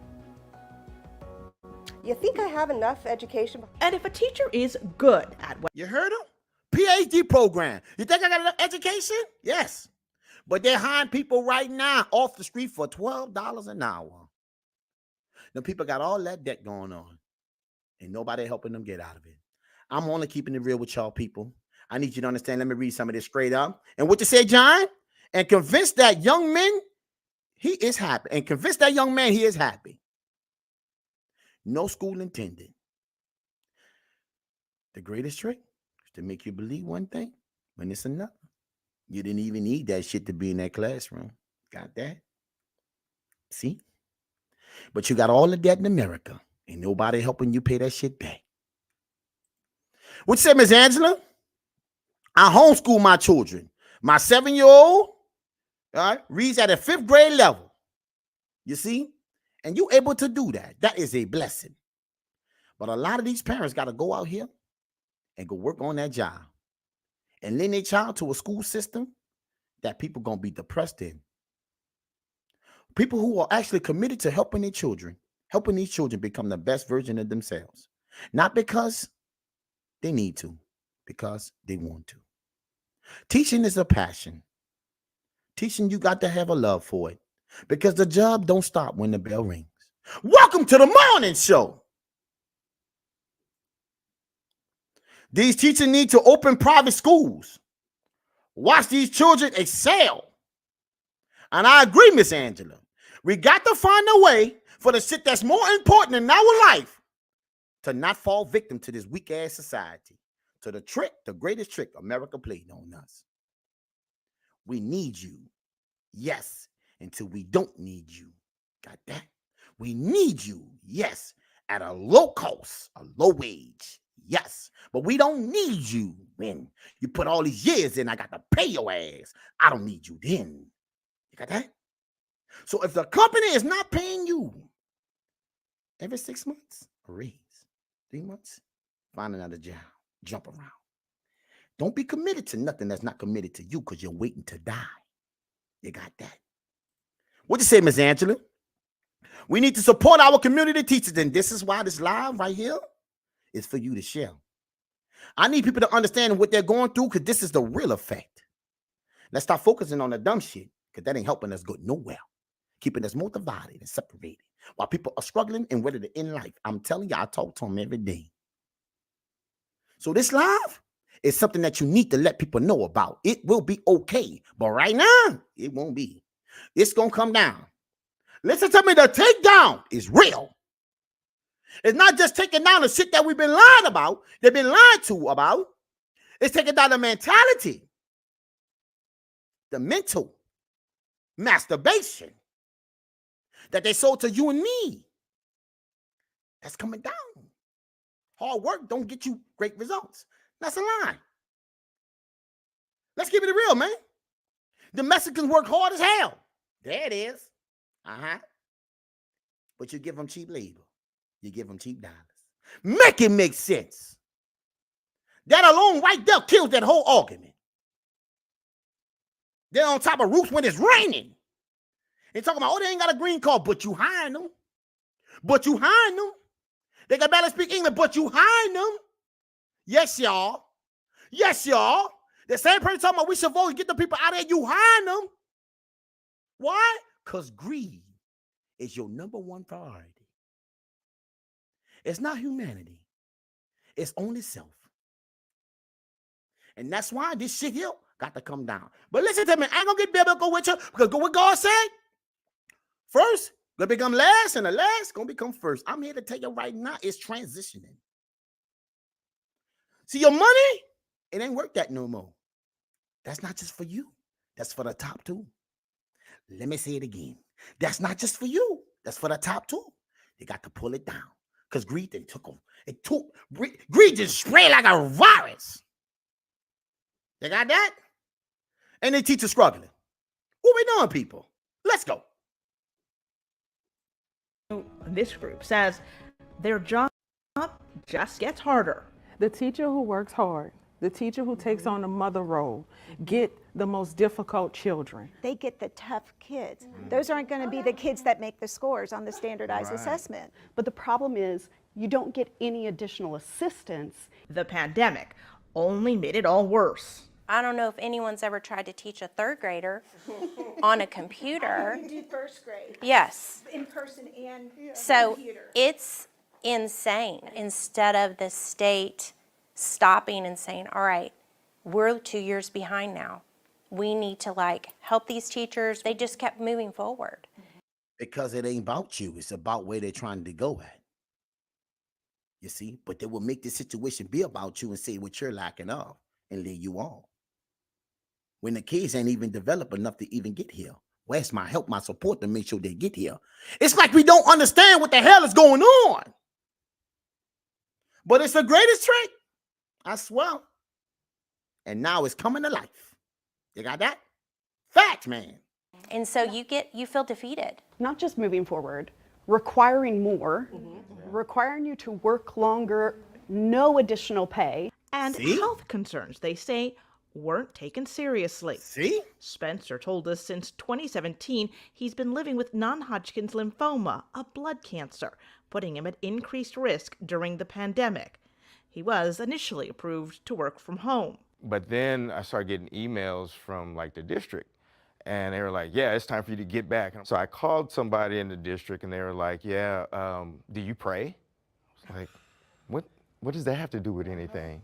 You think I have enough education? And if a teacher is good at what you heard him? PhD program. You think I got enough education? Yes. But they're hiring people right now off the street for $12 an hour. The people got all that debt going on. And nobody helping them get out of it. I'm only keeping it real with y'all people. I need you to understand. Let me read some of this straight up. And what you say, John? And convince that young man he is happy. And convince that young man he is happy. No school intended. The greatest trick is to make you believe one thing when it's another. You didn't even need that shit to be in that classroom. Got that? See? But you got all of that in America. Ain't nobody helping you pay that shit back. What you say, Miss Angela? I homeschool my children. My 7-year-old, all right, reads at a 5th grade level. You see? And you're able to do that. That is a blessing. But a lot of these parents got to go out here and go work on that job and lend their child to a school system that people going to be depressed in. People who are actually committed to helping their children, helping these children become the best version of themselves. Not because they need to, because they want to. Teaching is a passion. Teaching, you got to have a love for it because the job don't stop when the bell rings. Welcome to the morning show. These teachers need to open private schools. Watch these children excel. And I agree, Miss Angela. We got to find a way for the shit that's more important in our life to not fall victim to this weak-ass society, to the trick, the greatest trick America played on us. We need you, yes, until we don't need you. Got that? We need you, yes, at a low cost, a low wage, yes, but we don't need you when you put all these years in. I got to pay your ass. I don't need you then. You got that? So if the company is not paying you every 6 months, a raise, 3 months, find another job, jump around. Don't be committed to nothing that's not committed to you because you're waiting to die. You got that? What you say, Miss Angela? We need to support our community teachers, and this is why this live right here is for you to share. I need people to understand what they're going through because this is the real effect. Let's stop focusing on the dumb shit because that ain't helping us go nowhere. Keeping us more divided and separated while people are struggling and ready to end life. I'm telling you, I talk to them every day. So this live is something that you need to let people know about. It will be okay, but right now, it won't be. It's going to come down. Listen to me, the takedown is real. It's not just taking down the shit that we've been lying about, they've been lied to about. It's taking down the mentality, the mental masturbation that they sold to you and me. That's coming down. Hard work don't get you great results. That's a lie. Let's keep it real, man. The Mexicans work hard as hell. There it is. But you give them cheap labor. You give them cheap dollars. Make it make sense. That alone right there kills that whole argument. They're on top of roofs when it's raining. And talking about, oh, they ain't got a green card, but you hiring them. But you hiring them. They can barely speak English, but you hiring them. Yes, y'all. Yes, y'all. The same person talking about we should vote and get the people out of there, you hiring them. Why? Because greed is your number one priority. It's not humanity. It's only self. And that's why this shit here got to come down. But listen to me, I ain't gonna get biblical with you because go what God said. First, gonna become last, and the last gonna become first. I'm here to tell you right now, it's transitioning. See, your money, it ain't worth that no more. That's not just for you. That's for the top two. Let me say it again. That's not just for you. That's for the top two. They got to pull it down. Because greed then took them. Greed just spread like a virus. You got that? And the teachers struggling. What we doing, people? Let's go. This group says their job just gets harder. The teacher who works hard, the teacher who takes on the mother role, get the most difficult children. They get the tough kids. Those aren't going to be the kids that make the scores on the standardized assessment. But the problem is you don't get any additional assistance. The pandemic only made it all worse. I don't know if anyone's ever tried to teach a third grader on a computer. You do first grade. Yes. In person and So computer. it's insane. Instead of the state stopping and saying, all right, we're 2 years behind now. We need to help these teachers. They just kept moving forward. Because it ain't about you. It's about where they're trying to go at. You see? But they will make the situation be about you and say what you're lacking of and leave you on. When the kids ain't even developed enough to even get here. Where's my help, my support to make sure they get here? It's like we don't understand what the hell is going on. But it's the greatest trick. I swear. And now it's coming to life. You got that? Fact, man. And so you feel defeated. Not just moving forward, requiring more, requiring you to work longer, no additional pay. And health concerns, they say, weren't taken seriously. See? Spencer told us since 2017, he's been living with non-Hodgkin's lymphoma, a blood cancer, putting him at increased risk during the pandemic. He was initially approved to work from home. But then I started getting emails from the district, and they were like, yeah, it's time for you to get back. So I called somebody in the district, and they were like, yeah, do you pray? I was like, what does that have to do with anything?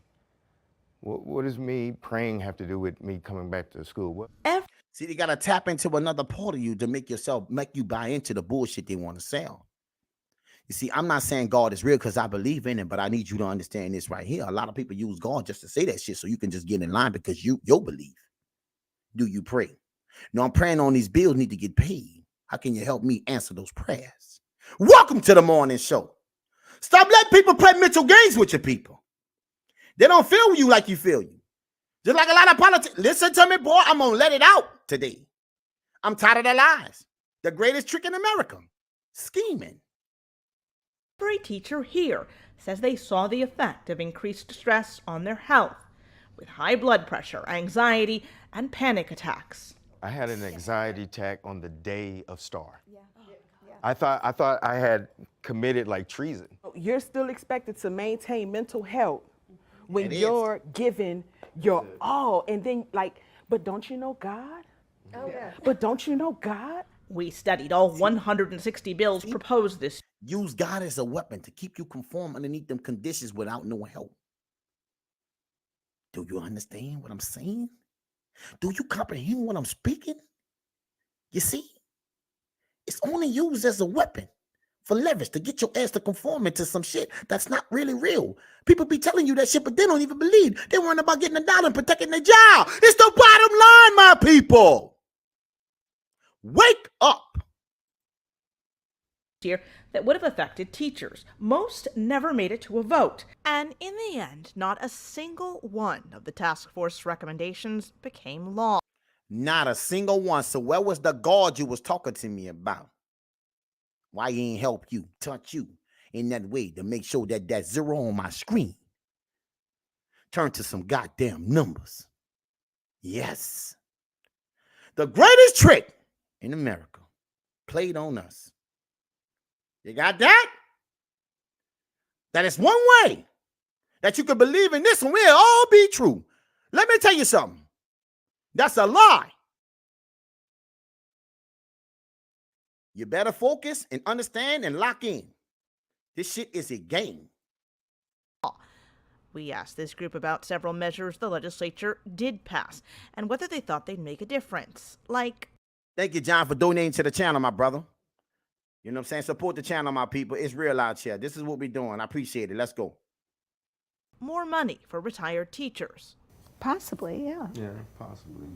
What does me praying have to do with me coming back to school? See, they got to tap into another part of you to make you buy into the bullshit they want to sell. You see, I'm not saying God is real because I believe in him, but I need you to understand this right here. A lot of people use God just to say that shit so you can just get in line because you believe. Do you pray? No, I'm praying on these bills need to get paid. How can you help me answer those prayers? Welcome to the morning show. Stop letting people play mental games with your people. They don't feel you like you feel you. Just like a lot of politics. Listen to me, boy. I'm going to let it out today. I'm tired of their lies. The greatest trick in America. Scheming. Every teacher here says they saw the effect of increased stress on their health, with high blood pressure, anxiety, and panic attacks. I had an anxiety attack on the day of STAR. I thought I had committed treason. You're still expected to maintain mental health when you're giving your all, and then but don't you know God? Oh, yeah. But don't you know God? We studied all 160 bills proposed this. Use God as a weapon to keep you conform underneath them conditions without no help. Do you understand what I'm saying? Do you comprehend what I'm speaking? You see, it's only used as a weapon for leverage to get your ass to conform into some shit that's not really real. People be telling you that shit, but they don't even believe. They worrying about getting a dollar and protecting their job. It's the bottom line, my people. Wake up. Year that would have affected teachers. Most never made it to a vote. And in the end, not a single one of the task force recommendations became law. Not a single one. So where was the God you was talking to me about? Why he ain't help you, touch you in that way to make sure that that zero on my screen turn to some goddamn numbers? Yes. The greatest trick in America played on us. You got that? That is one way that you can believe in this and we'll all be true. Let me tell you something. That's a lie. You better focus and understand and lock in. This shit is a game. We asked this group about several measures the legislature did pass and whether they thought they'd make a difference. Like, thank you, John, for donating to the channel, my brother. You know what I'm saying? Support the channel, my people. It's real out here. This is what we're doing. I appreciate it. Let's go. more money for retired teachers. Possibly, yeah. Yeah, possibly.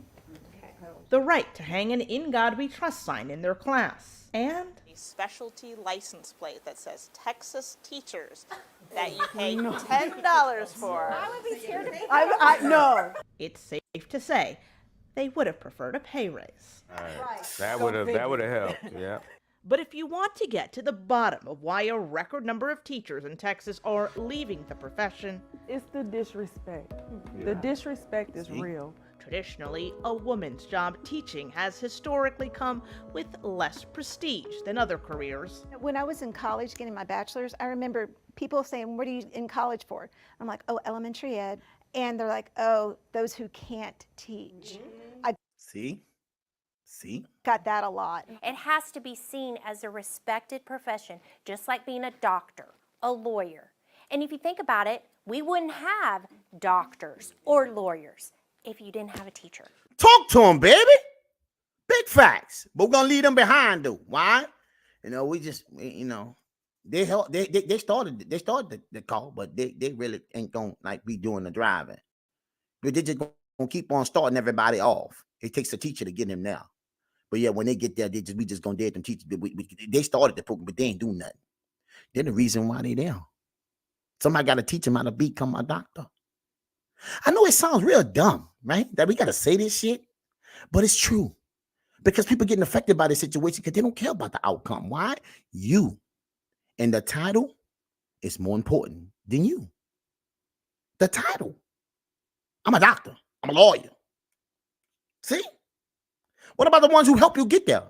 The right to hang an In God We Trust sign in their class. And a specialty license plate that says Texas Teachers that you pay $10 for. I would be scared to no. It's safe to say they would have preferred a pay raise. Right. That would have helped. Yeah. But if you want to get to the bottom of why a record number of teachers in Texas are leaving the profession, it's the disrespect. The disrespect is real. Traditionally, a woman's job teaching has historically come with less prestige than other careers. When I was in college getting my bachelor's, I remember people saying, "What are you in college for?" I'm like, "Oh, elementary ed." And they're like, "Oh, those who can't teach." I See? got that a lot. It has to be seen as a respected profession, just like being a doctor, a lawyer. And if you think about it, we wouldn't have doctors or lawyers if you didn't have a teacher. Talk to them, baby. Big facts. But we're gonna leave them behind, though. Why? You know, they started the call, but they really ain't gonna be doing the driving. But they just gonna keep on starting everybody off. It takes a teacher to get them now. But yeah, when they get there, we just gonna dare them teachers. They started the program, but they ain't doing nothing. They're the reason why they there. Somebody got to teach them how to become a doctor. I know it sounds real dumb, right? That we got to say this shit, but it's true. Because people getting affected by this situation because they don't care about the outcome. Why? You. And the title is more important than you. The title. I'm a doctor. I'm a lawyer. See? What about the ones who help you get there?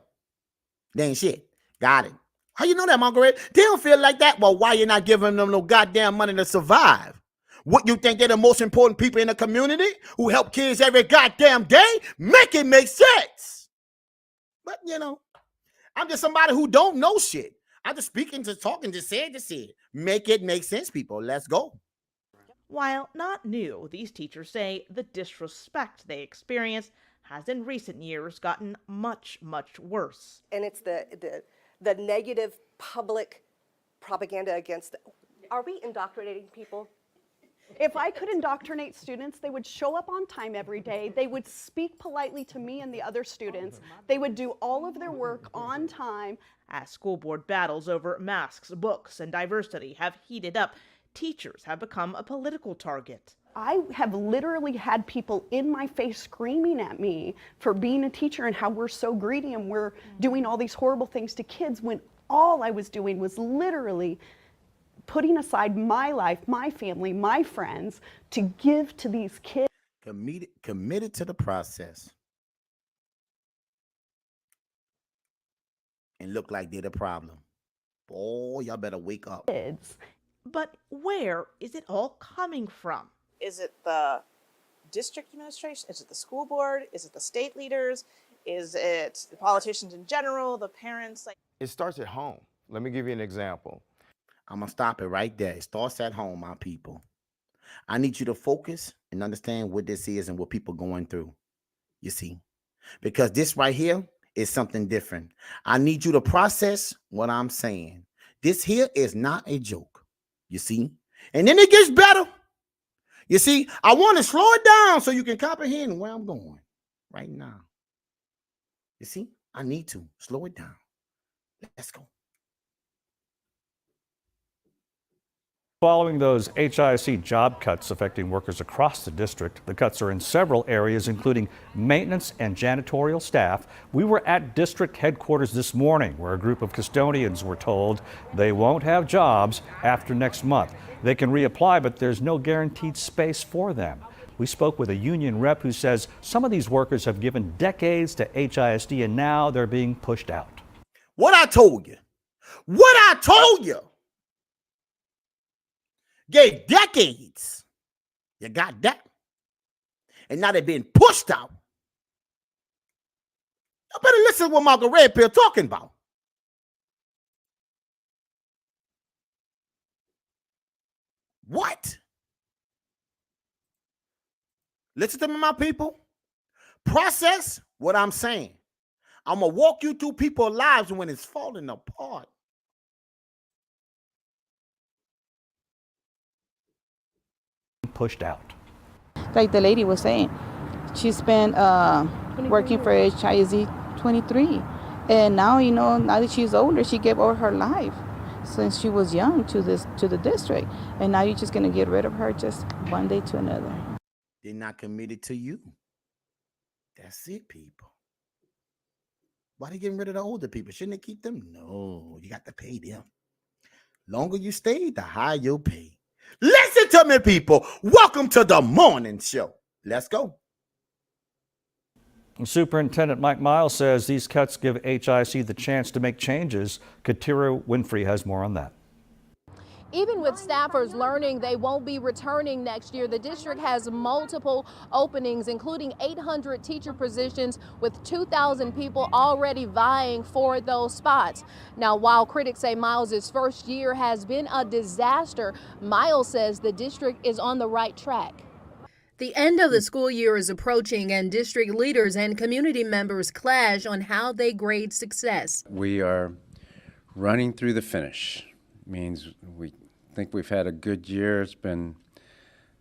They ain't shit. Got it. How you know that, Margaret? They don't feel like that. Well, why you not giving them no goddamn money to survive? What, you think they're the most important people in the community who help kids every goddamn day? Make it make sense. But, I'm just somebody who don't know shit. I'm just speaking, just talking, just say it. Make it make sense, people. Let's go. While not new, these teachers say the disrespect they experienced has in recent years gotten much, much worse. And it's the negative public propaganda against. Are we indoctrinating people? If I could indoctrinate students, they would show up on time every day. They would speak politely to me and the other students. They would do all of their work on time. As school board battles over masks, books, and diversity have heated up, teachers have become a political target. I have literally had people in my face screaming at me for being a teacher and how we're so greedy and we're doing all these horrible things to kids when all I was doing was literally putting aside my life, my family, my friends to give to these kids. Committed to the process. And look like they're the problem. Boy, y'all better wake up. But where is it all coming from? Is it the district administration? Is it the school board? Is it the state leaders? Is it the politicians in general, the parents? It starts at home. Let me give you an example. I'm going to stop it right there. It starts at home, my people. I need you to focus and understand what this is and what people are going through. You see? Because this right here is something different. I need you to process what I'm saying. This here is not a joke, you see? And then it gets better. You see, I want to slow it down so you can comprehend where I'm going right now. You see, I need to slow it down. Let's go. Following those HISC job cuts affecting workers across the district, the cuts are in several areas, including maintenance and janitorial staff. We were at district headquarters this morning, where a group of custodians were told they won't have jobs after next month. They can reapply, but there's no guaranteed space for them. We spoke with a union rep who says some of these workers have given decades to HISD and now they're being pushed out. What I told you. Gave decades. You got that? And now they're being pushed out. You better listen to what Michael Redpill talking about. What? Listen to me, my people. Process what I'm saying. I'm going to walk you through people's lives when it's falling apart. Pushed out. Like the lady was saying, she's been working for HISD 23. And now, now that she's older, she gave over her life since she was young to the district. And now you're just going to get rid of her just one day to another. They're not committed to you. That's it, people. Why are they getting rid of the older people? Shouldn't they keep them? No, you got to pay them. Longer you stay, the higher you'll pay. Listen to me, people. Welcome to the morning show. Let's go. Superintendent Mike Miles says these cuts give HISC the chance to make changes. Katira Winfrey has more on that. Even with staffers learning they won't be returning next year, the district has multiple openings, including 800 teacher positions with 2,000 people already vying for those spots. Now, while critics say Miles's first year has been a disaster, Miles says the district is on the right track. The end of the school year is approaching, and district leaders and community members clash on how they grade success. We are running through the finish. Means we think we've had a good year. It's been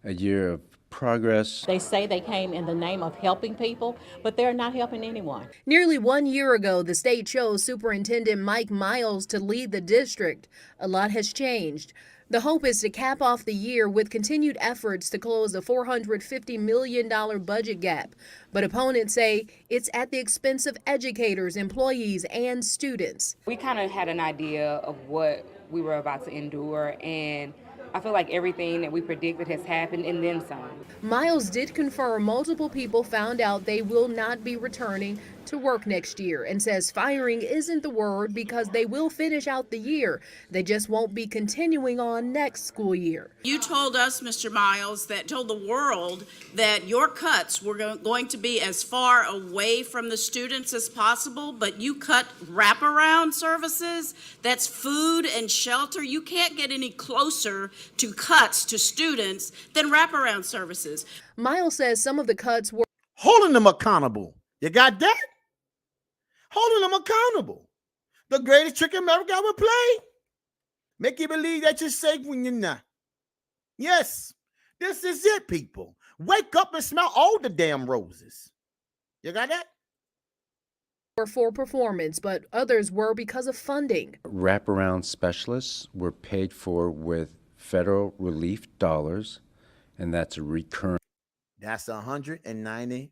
a year of progress. They say they came in the name of helping people, but they're not helping anyone. Nearly 1 year ago, the state chose Superintendent Mike Miles to lead the district. A lot has changed. The hope is to cap off the year with continued efforts to close a $450 million budget gap. But opponents say it's at the expense of educators, employees, and students. We kind of had an idea of what we were about to endure, and I feel like everything that we predicted has happened and then some. Miles did confirm multiple people found out they will not be returning to work next year and says firing isn't the word because they will finish out the year. They just won't be continuing on next school year. You told us, Mr. Miles, told the world that your cuts were going to be as far away from the students as possible, but you cut wraparound services. That's food and shelter. You can't get any closer to cuts to students than wraparound services. Miles says some of the cuts were holding them accountable. You got that? Holding them accountable. The greatest trick America ever played. Make you believe that you're safe when you're not. Yes, this is it, people. Wake up and smell all the damn roses. You got that? Were for performance, but others were because of funding. Wraparound specialists were paid for with federal relief dollars, and that's a recurrent. That's $190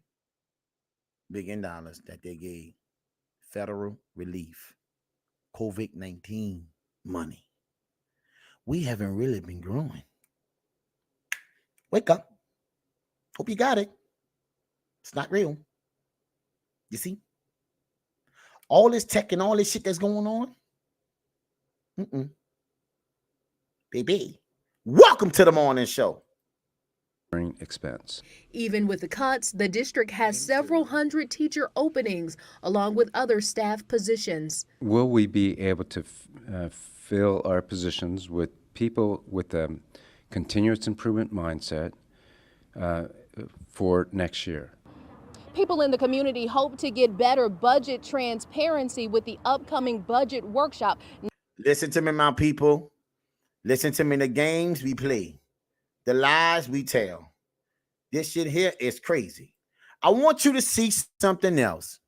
billion that they gave federal relief, COVID-19 money. We haven't really been growing. Wake up. Hope you got it. It's not real. You see? All this tech and all this shit that's going on. Baby, welcome to the morning show. Expense. Even with the cuts, the district has several hundred teacher openings along with other staff positions. Will we be able to fill our positions with people with a continuous improvement mindset for next year? People in the community hope to get better budget transparency with the upcoming budget workshop. Listen to me, my people. Listen to me. The games we play, the lies we tell. This shit here is crazy. I want you to see something else.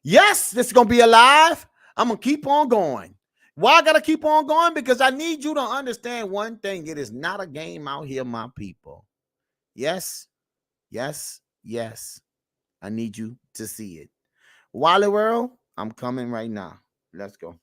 Yes, this is going to be alive. I'm going to keep on going. Why I got to keep on going? Because I need you to understand one thing. It is not a game out here, my people. Yes, yes, yes. I need you to see it. Wally World, I'm coming right now. Let's go.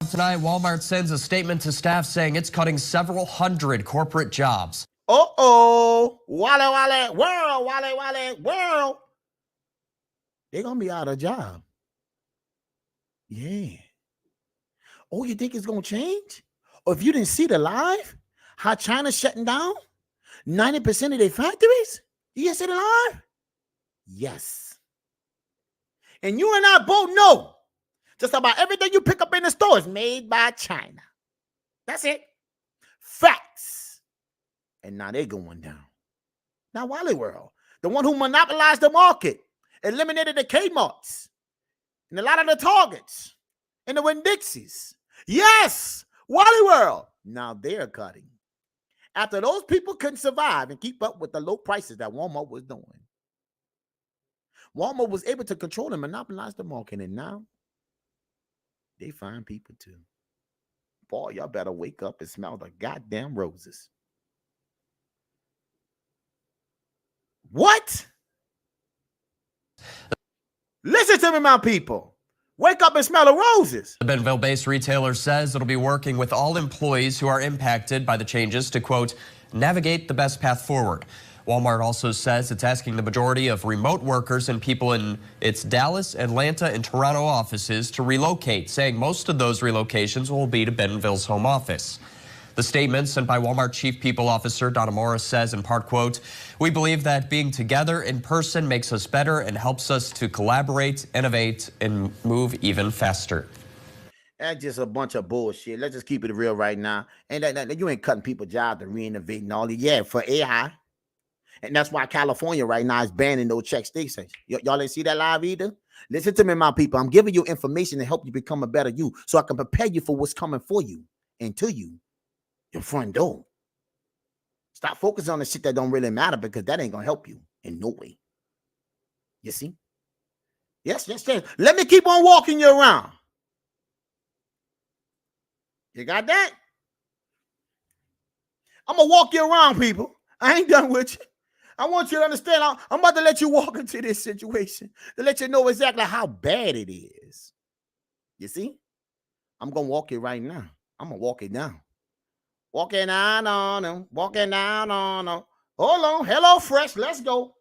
Tonight, Walmart sends a statement to staff saying it's cutting several hundred corporate jobs. Uh-oh. Wally World. They're going to be out of job. Yeah. Oh, you think it's going to change? Or if you didn't see the live, how China's shutting down 90% of their factories? You guys see the live? Yes. And you and I both know just about everything you pick up in the store is made by China. That's it. Facts. And now they're going down. Now, Wally World, the one who monopolized the market, eliminated the Kmarts, and a lot of the Targets, and the Winn-Dixies. Yes, Wally World. Now they're cutting. After those people couldn't survive and keep up with the low prices that Walmart was doing. Walmart was able to control and monopolize the market, and now they find people too. Boy, y'all better wake up and smell the goddamn roses. What? Listen to me, my people. Wake up and smell the roses. The Bentonville-based retailer says it'll be working with all employees who are impacted by the changes to, quote, navigate the best path forward. Walmart also says it's asking the majority of remote workers and people in its Dallas, Atlanta, and Toronto offices to relocate, saying most of those relocations will be to Bentonville's home office. The statement sent by Walmart Chief People Officer Donna Morris says, in part, quote, we believe that being together in person makes us better and helps us to collaborate, innovate, and move even faster. That's just a bunch of bullshit. Let's just keep it real right now. And you ain't cutting people's jobs to reinnovate and all that. Yeah, for AI. And that's why California right now is banning those check stations. Y'all ain't see that live either? Listen to me, my people. I'm giving you information to help you become a better you so I can prepare you for what's coming for you and to you. Your front door. Stop focusing on the shit that don't really matter because that ain't gonna help you in no way. You see? Yes. Let me keep on walking you around. You got that? I'm gonna walk you around, people. I ain't done with you. I want you to understand. I'm about to let you walk into this situation to let you know exactly how bad it is. You see? I'm gonna walk it right now. I'm gonna walk it down. Walking down on them, walking down on them. Hold on, Hello Fresh, let's go.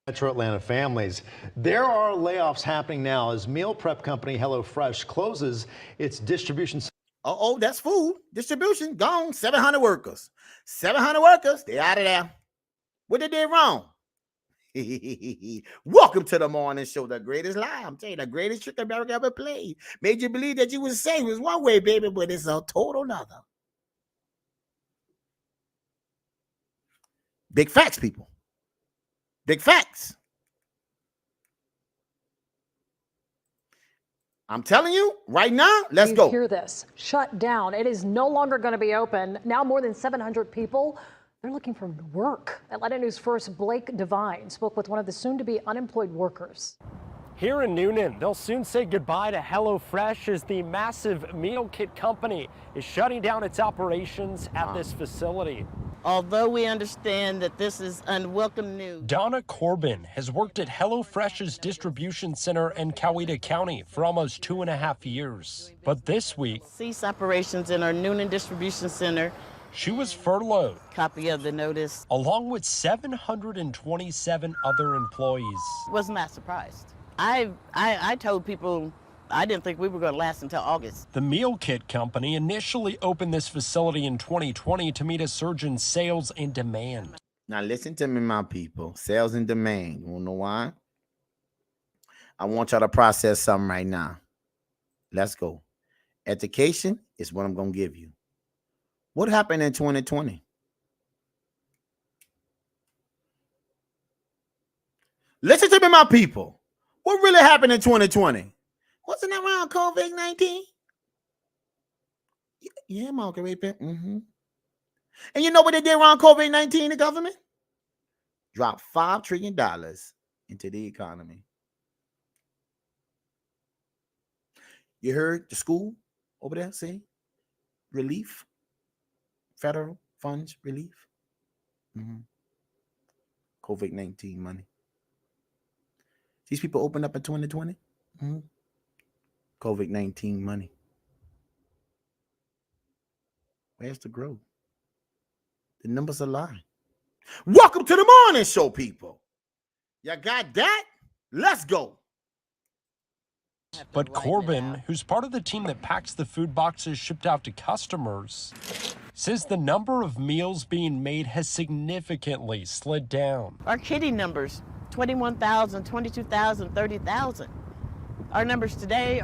Metro Atlanta families. There are layoffs happening now as meal prep company HelloFresh closes its distribution. Uh-oh, that's food. Distribution, gone. 700 workers. 700 workers, they out of there. What they did wrong? Welcome to the morning show, the greatest lie. I'm telling you, the greatest trick America ever played. Made you believe that you was saying it was one way, baby, but it's a total another. Big facts, people. Big facts. I'm telling you right now, let's go. Hear this. Shut down. It is no longer going to be open. Now more than 700 people, they're looking for work. Atlanta News First Blake Devine spoke with one of the soon-to-be unemployed workers. Here in Newnan, they'll soon say goodbye to HelloFresh as the massive meal kit company is shutting down its operations at this facility. Although we understand that this is unwelcome news. Donna Corbin has worked at HelloFresh's distribution center in Coweta County for almost 2.5 years. But this week, cease operations in our Newnan distribution center. She was furloughed. Copy of the notice. Along with 727 other employees. Was not surprised. I told people I didn't think we were going to last until August. The meal kit company initially opened this facility in 2020 to meet a surge in sales and demand. Now listen to me, my people. Sales and demand. You wanna know why? I want y'all to process something right now. Let's go. Education is what I'm going to give you. What happened in 2020? Listen to me, my people. What really happened in 2020? Wasn't that around COVID-19? Yeah, Margaret. Mm-hmm. And you know what they did around COVID-19, the government? Dropped $5 trillion into the economy. You heard the school over there say relief, federal funds relief. Mm-hmm. COVID-19 money. These people opened up in 2020. Mm-hmm. COVID-19 money. Where's the growth? The numbers are lying. Welcome to the morning show, people. You got that? Let's go. But Corbin, who's part of the team that packs the food boxes shipped out to customers, says the number of meals being made has significantly slid down. Our kitty numbers, 21,000, 22,000, 30,000. Our number today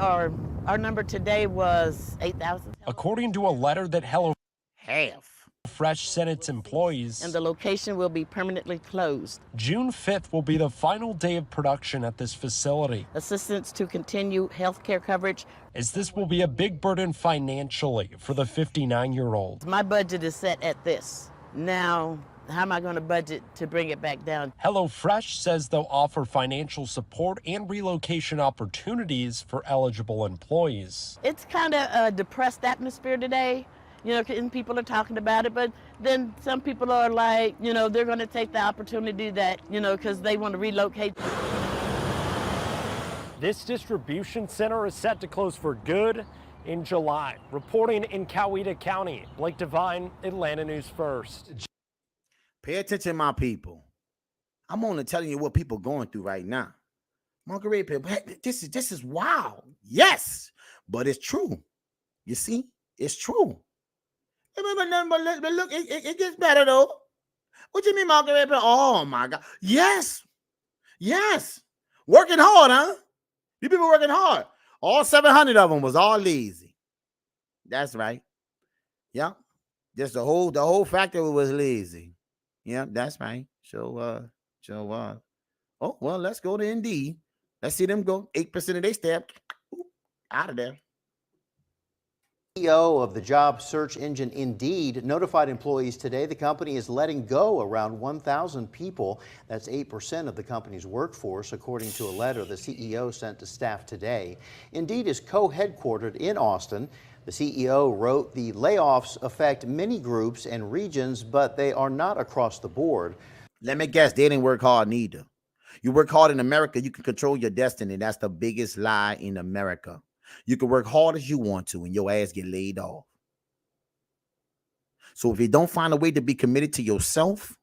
was 8,000. According to a letter that HelloFresh sent its employees, And the location will be permanently closed. June 5th will be the final day of production at this facility. Assistance to continue health care coverage. As this will be a big burden financially for the 59-year-old. My budget is set at this. Now, how am I going to budget to bring it back down? HelloFresh says they'll offer financial support and relocation opportunities for eligible employees. It's kind of a depressed atmosphere today. You know, and people are talking about it, but then some people are like, you know, they're going to take the opportunity that, you know, because they want to relocate. This distribution center is set to close for good in July. Reporting in Coweta County, Blake Devine, Atlanta News First. Pay attention, my people. I'm only telling you what people are going through right now. Margaret, this is wild. Yes, but it's true. You see, it's true. But look, it gets better though. What you mean, Margaret? Oh my God. Yes. Working hard, huh? You people working hard. All 700 of them was all lazy. That's right. Yeah. Just the whole factory was lazy. Yeah, that's right. Oh, well, let's go to Indeed. Let's see them go. 8% of their staff out of there. CEO of the job search engine Indeed notified employees today the company is letting go around 1,000 people. That's 8% of the company's workforce, according to a letter the CEO sent to staff today. Indeed is co-headquartered in Austin. The CEO wrote the layoffs affect many groups and regions, but they are not across the board. Let me guess, they didn't work hard neither. You work hard in America, you can control your destiny. That's the biggest lie in America. You can work hard as you want to and your ass get laid off. So if you don't find a way to be committed to yourself,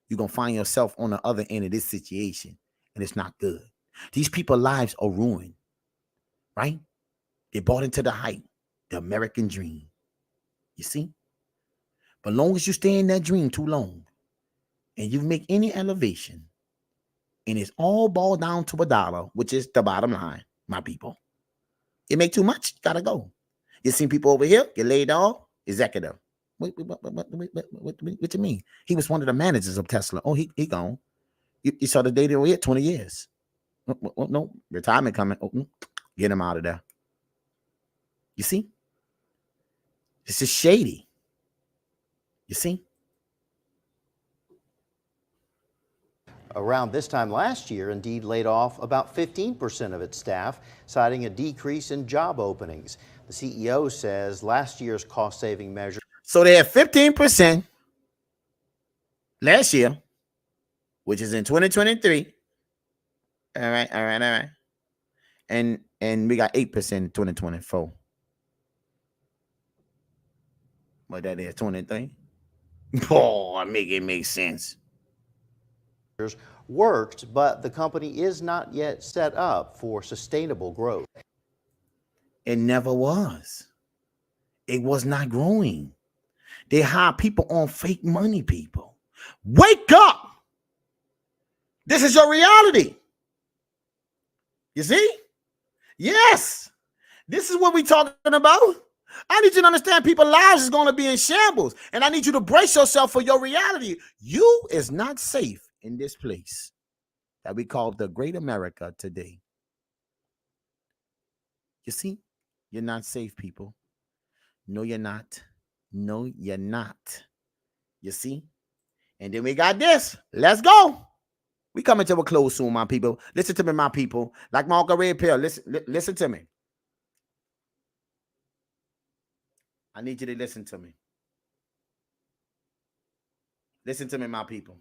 you're going to find yourself on the other end of this situation, and it's not good. These people's lives are ruined, right? They bought into the hype, the American dream. You see? But long as you stay in that dream too long and you make any elevation, and it's all boiled down to $1, which is the bottom line, my people. You make too much, gotta go. You seen people over here get laid off, executive. What you mean? He was one of the managers of Tesla. Oh, he gone. You saw the data over here, 20 years. No, retirement coming. Get him out of there. You see? This is shady. You see? Around this time last year, Indeed laid off about 15% of its staff, citing a decrease in job openings. The CEO says last year's cost-saving measure. So they had 15% last year, which is in 2023. All right. And we got 8% in 2024. But that is 23. Oh, make it make sense. Worked, but the company is not yet set up for sustainable growth. It never was. It was not growing. They hire people on fake money, people. Wake up! This is your reality. You see? Yes. This is what we're talking about. I need you to understand people's lives is going to be in shambles. And I need you to brace yourself for your reality. You is not safe in this place. that we call the Great America today. You see, you're not safe, people. No, you're not. No, you're not. You see? And then we got this. Let's go. We coming to a close soon, my people. Listen to me, my people. Like my Uncle Red Pill, listen to me. I need you to listen to me. Listen to me, my people.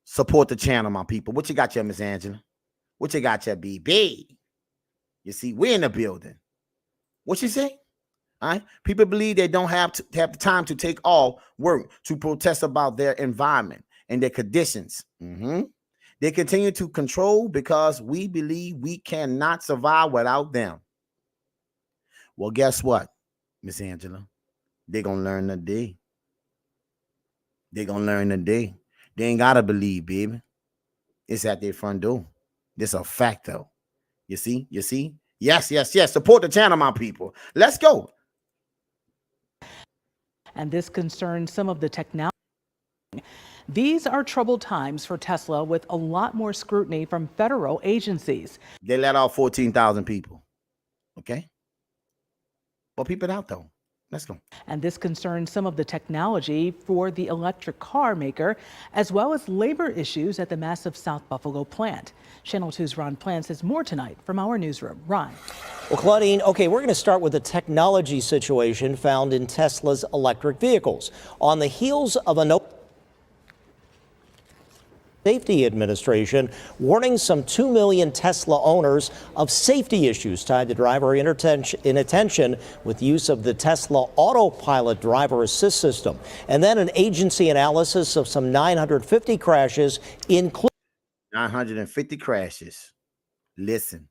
Support the channel, my people. What you got here, Miss Angela? What you got here, BB? You see, we're in the building. What you say? All right. People believe they don't have the time to take off work to protest about their environment and their conditions. They continue to control because we believe we cannot survive without them. Well, guess what, Miss Angela? They're going to learn today. They're going to learn today. They ain't got to believe, baby. It's at their front door. This a fact, though. You see? You see? Yes, yes, yes. Support the channel, my people. Let's go. And this concerns some of the technology. These are troubled times for Tesla, with a lot more scrutiny from federal agencies. They let out 14,000 people. Okay? Well, peep it out, though. Let's go. And this concerns some of the technology for the electric car maker, as well as labor issues at the massive South Buffalo plant. Channel 2's Ron Plants has more tonight from our newsroom. Ron. Well, Claudine, okay, we're going to start with the technology situation found in Tesla's electric vehicles. On the heels of a Safety Administration warning some 2 million Tesla owners of safety issues tied to driver inattention with use of the Tesla Autopilot driver assist system. And then an agency analysis of some 950 crashes, including 950 crashes. Listen,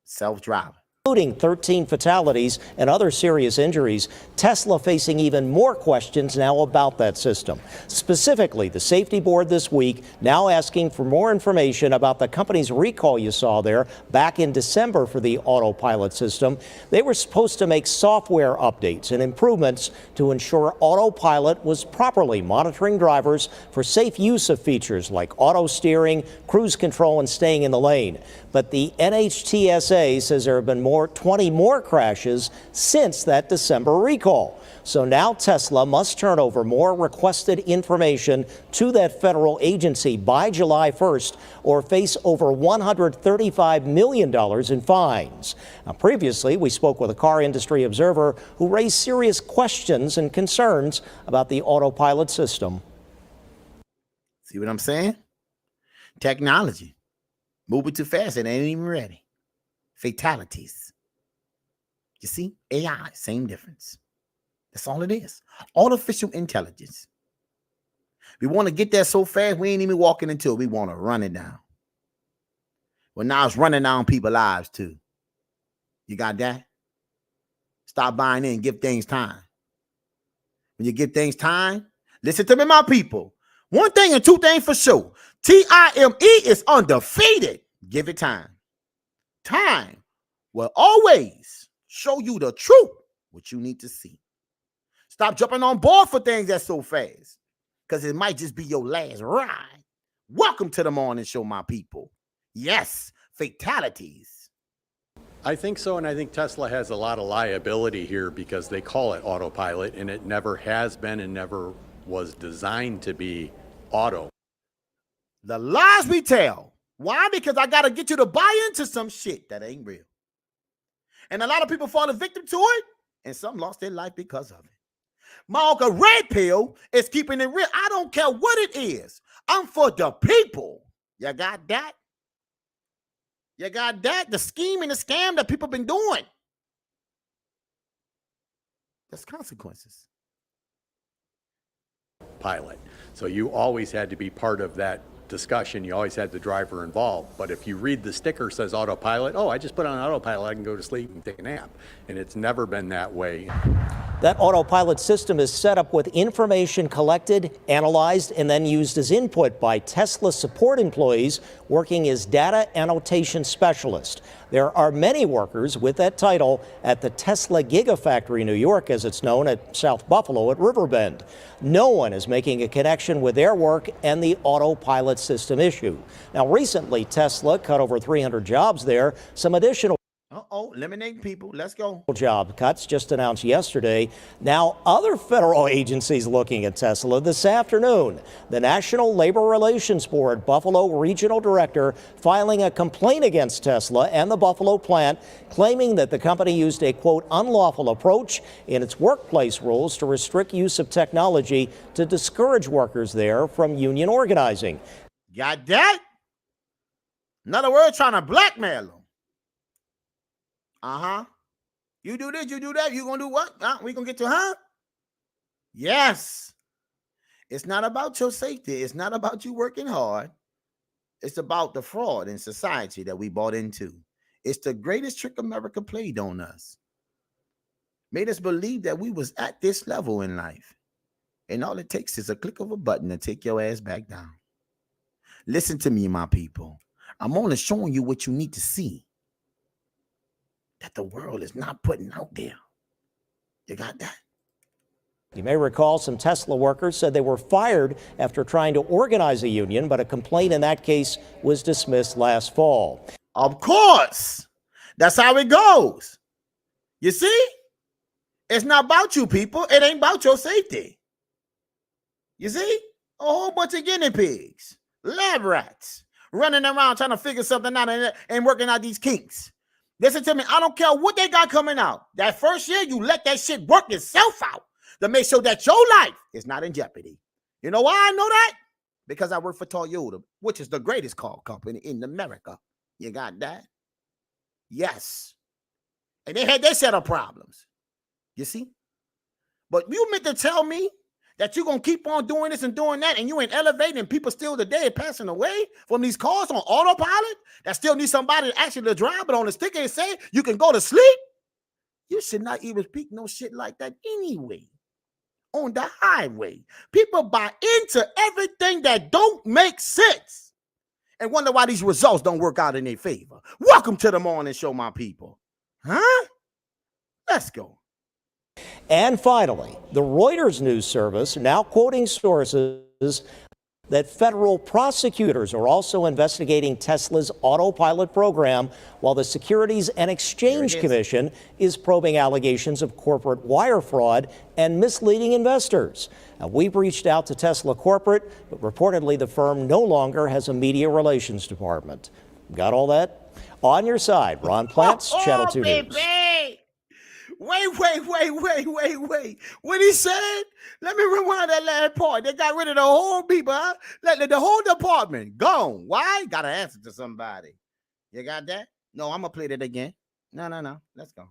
self-driving. Including 13 fatalities and other serious injuries. Tesla facing even more questions now about that system. Specifically, the safety board this week now asking for more information about the company's recall you saw there back in December for the Autopilot system. They were supposed to make software updates and improvements to ensure Autopilot was properly monitoring drivers for safe use of features like auto steering, cruise control, and staying in the lane. But the NHTSA says there have been 20 more crashes since that December recall. So now Tesla must turn over more requested information to that federal agency by July 1st or face over $135 million in fines. Now, previously, we spoke with a car industry observer who raised serious questions and concerns about the Autopilot system. See what I'm saying? Technology. Moving too fast, it ain't even ready. Fatalities. You see, AI, same difference. That's all it is. Artificial intelligence. We want to get there so fast, we ain't even walking into it. We want to run it down. Well, now it's running down people's lives too. You got that? Stop buying in, give things time. When you give things time, listen to me, my people. One thing and two things for sure. TIME is undefeated. Give it time. Time will always show you the truth, what you need to see. Stop jumping on board for things that's so fast, because it might just be your last ride. Welcome to the morning show, my people. Yes, fatalities. I think so, and I think Tesla has a lot of liability here because they call it autopilot, and it never has been and never was designed to be auto. The lies we tell. Why? Because I got to get you to buy into some shit that ain't real. And a lot of people fall a victim to it, and some lost their life because of it. My Uncle Red Pill is keeping it real. I don't care what it is. I'm for the people. You got that? You got that? The scheme and the scam that people been doing. There's consequences. Pilot. So you always had to be part of that discussion. You always had the driver involved. But if you read the sticker says autopilot, oh, I just put on autopilot, I can go to sleep and take a nap. And it's never been that way. That Autopilot system is set up with information collected, analyzed, and then used as input by Tesla support employees working as data annotation specialists. There are many workers with that title at the Tesla Gigafactory, New York, as it's known, at South Buffalo at Riverbend. No one is making a connection with their work and the Autopilot system issue. Now, recently, Tesla cut over 300 jobs there. Some additional eliminating people. Let's go. job cuts just announced yesterday. Now, other federal agencies looking at Tesla this afternoon. The National Labor Relations Board Buffalo Regional Director filing a complaint against Tesla and the Buffalo plant, claiming that the company used a, quote, unlawful approach in its workplace rules to restrict use of technology to discourage workers there from union organizing. Got that? In other words, trying to blackmail them. You do this, you do that. You gonna do what? We gonna get to Yes. It's not about your safety. It's not about you working hard. It's about the fraud in society that we bought into. It's the greatest trick America played on us. Made us believe that we was at this level in life. And all it takes is a click of a button to take your ass back down. Listen to me, my people. I'm only showing you what you need to see. That the world is not putting out there. You got that? You may recall some Tesla workers said they were fired after trying to organize a union, but a complaint in that case was dismissed last fall. Of course. That's how it goes. You see? It's not about you, people. It ain't about your safety. You see? A whole bunch of guinea pigs, lab rats, running around trying to figure something out and working out these kinks. Listen to me. I don't care what they got coming out. That first year, you let that shit work itself out to make sure that your life is not in jeopardy. You know why I know that? Because I work for Toyota, which is the greatest car company in America. You got that? Yes. And they had their set of problems. You see? But you meant to tell me that you're going to keep on doing this and doing that, and you ain't elevating, and people still today passing away from these cars on autopilot that still need somebody actually to drive, but on the sticker and say you can go to sleep? You should not even speak no shit like that anyway. On the highway, people buy into everything that don't make sense and wonder why these results don't work out in their favor. Welcome to the morning show, my people. Let's go. And finally, the Reuters news service now quoting sources that federal prosecutors are also investigating Tesla's autopilot program, while the Securities and Exchange Commission is probing allegations of corporate wire fraud and misleading investors. Now, we've reached out to Tesla corporate, but reportedly the firm no longer has a media relations department. Got all that? On your side, Ron Plants, Channel 2 News. Wait. What he said? Let me rewind that last part. They got rid of the whole people, huh? The whole department gone. Why? Got to answer to somebody. You got that? No, I'm going to play that again. No. Let's go.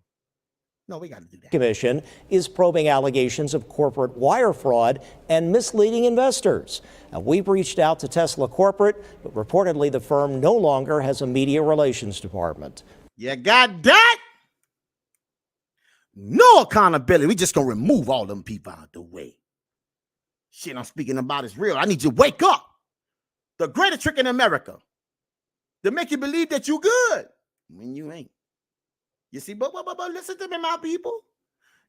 No, we got to do that. Commission is probing allegations of corporate wire fraud and misleading investors. Now, we've reached out to Tesla corporate, but reportedly the firm no longer has a media relations department. You got that? No accountability. We just gonna remove all them people out the way. Shit I'm speaking about is real. I need you to wake up. The greatest trick in America to make you believe that you good when you ain't. You see, but listen to me, my people.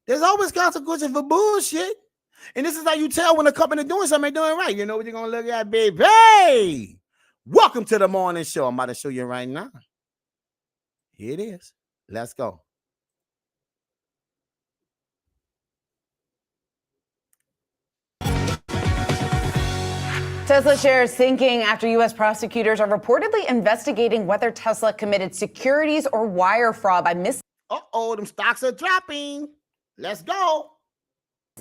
There's always consequences for bullshit. And this is how you tell when a company doing something ain't doing right. You know what you're gonna look at, baby? Hey, welcome to the morning show. I'm about to show you right now. Here it is. Let's go. Tesla shares sinking after U.S. prosecutors are reportedly investigating whether Tesla committed securities or wire fraud by them stocks are dropping. Let's go.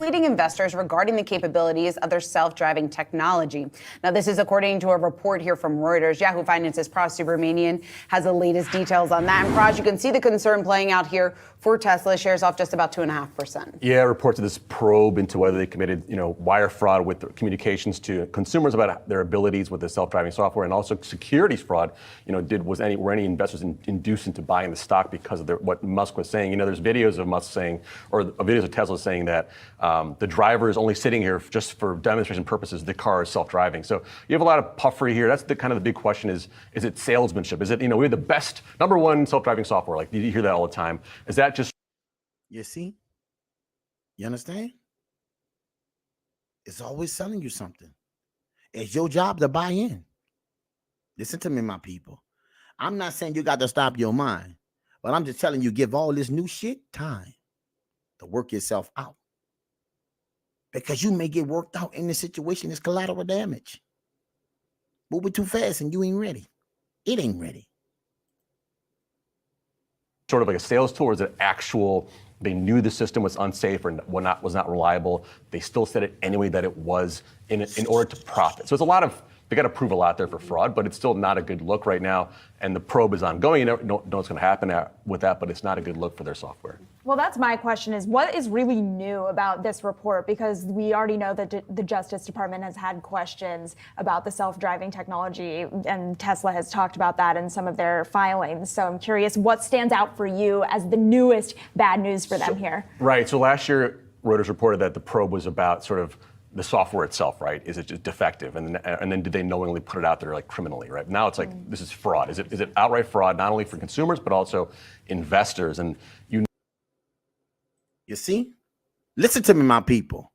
misleading investors regarding the capabilities of their self-driving technology. Now, this is according to a report here from Reuters. Yahoo Finance's Praj Subramanian has the latest details on that. And Praj, you can see the concern playing out here for Tesla. Shares off just about 2.5%. Yeah, reports of this probe into whether they committed, wire fraud with their communications to consumers about their abilities with the self-driving software, and also securities fraud. Were any investors induced into buying the stock because of what Musk was saying? There's videos of Musk saying, or videos of Tesla saying that the driver is only sitting here just for demonstration purposes. The car is self-driving. So you have a lot of puffery here. That's the big question: is it salesmanship? Is it we have the best #1 self-driving software? Like you hear that all the time. Is that just? You see? You understand? It's always selling you something. It's your job to buy in. Listen to me, my people. I'm not saying you got to stop your mind, but I'm just telling you, give all this new shit time to work yourself out. Because you may get worked out in the situation as collateral damage. Moving too fast and you ain't ready. It ain't ready. Sort of like a sales tool, or is it actual, they knew the system was unsafe or was not reliable, they still said it anyway that it was in order to profit. So it's a lot of, they got to prove a lot there for fraud, but it's still not a good look right now. And the probe is ongoing. You never know what's going to happen with that, but it's not a good look for their software. Well, that's my question is what is really new about this report? Because we already know that the Justice Department has had questions about the self-driving technology, and Tesla has talked about that in some of their filings. So I'm curious what stands out for you as the newest bad news for them here. Right. So last year, Reuters reported that the probe was about sort of the software itself, right? Is it just defective? And then did they knowingly put it out there like criminally, right? Now it's like, this is fraud. Is it outright fraud, not only for consumers, but also investors? And you see? Listen to me, my people.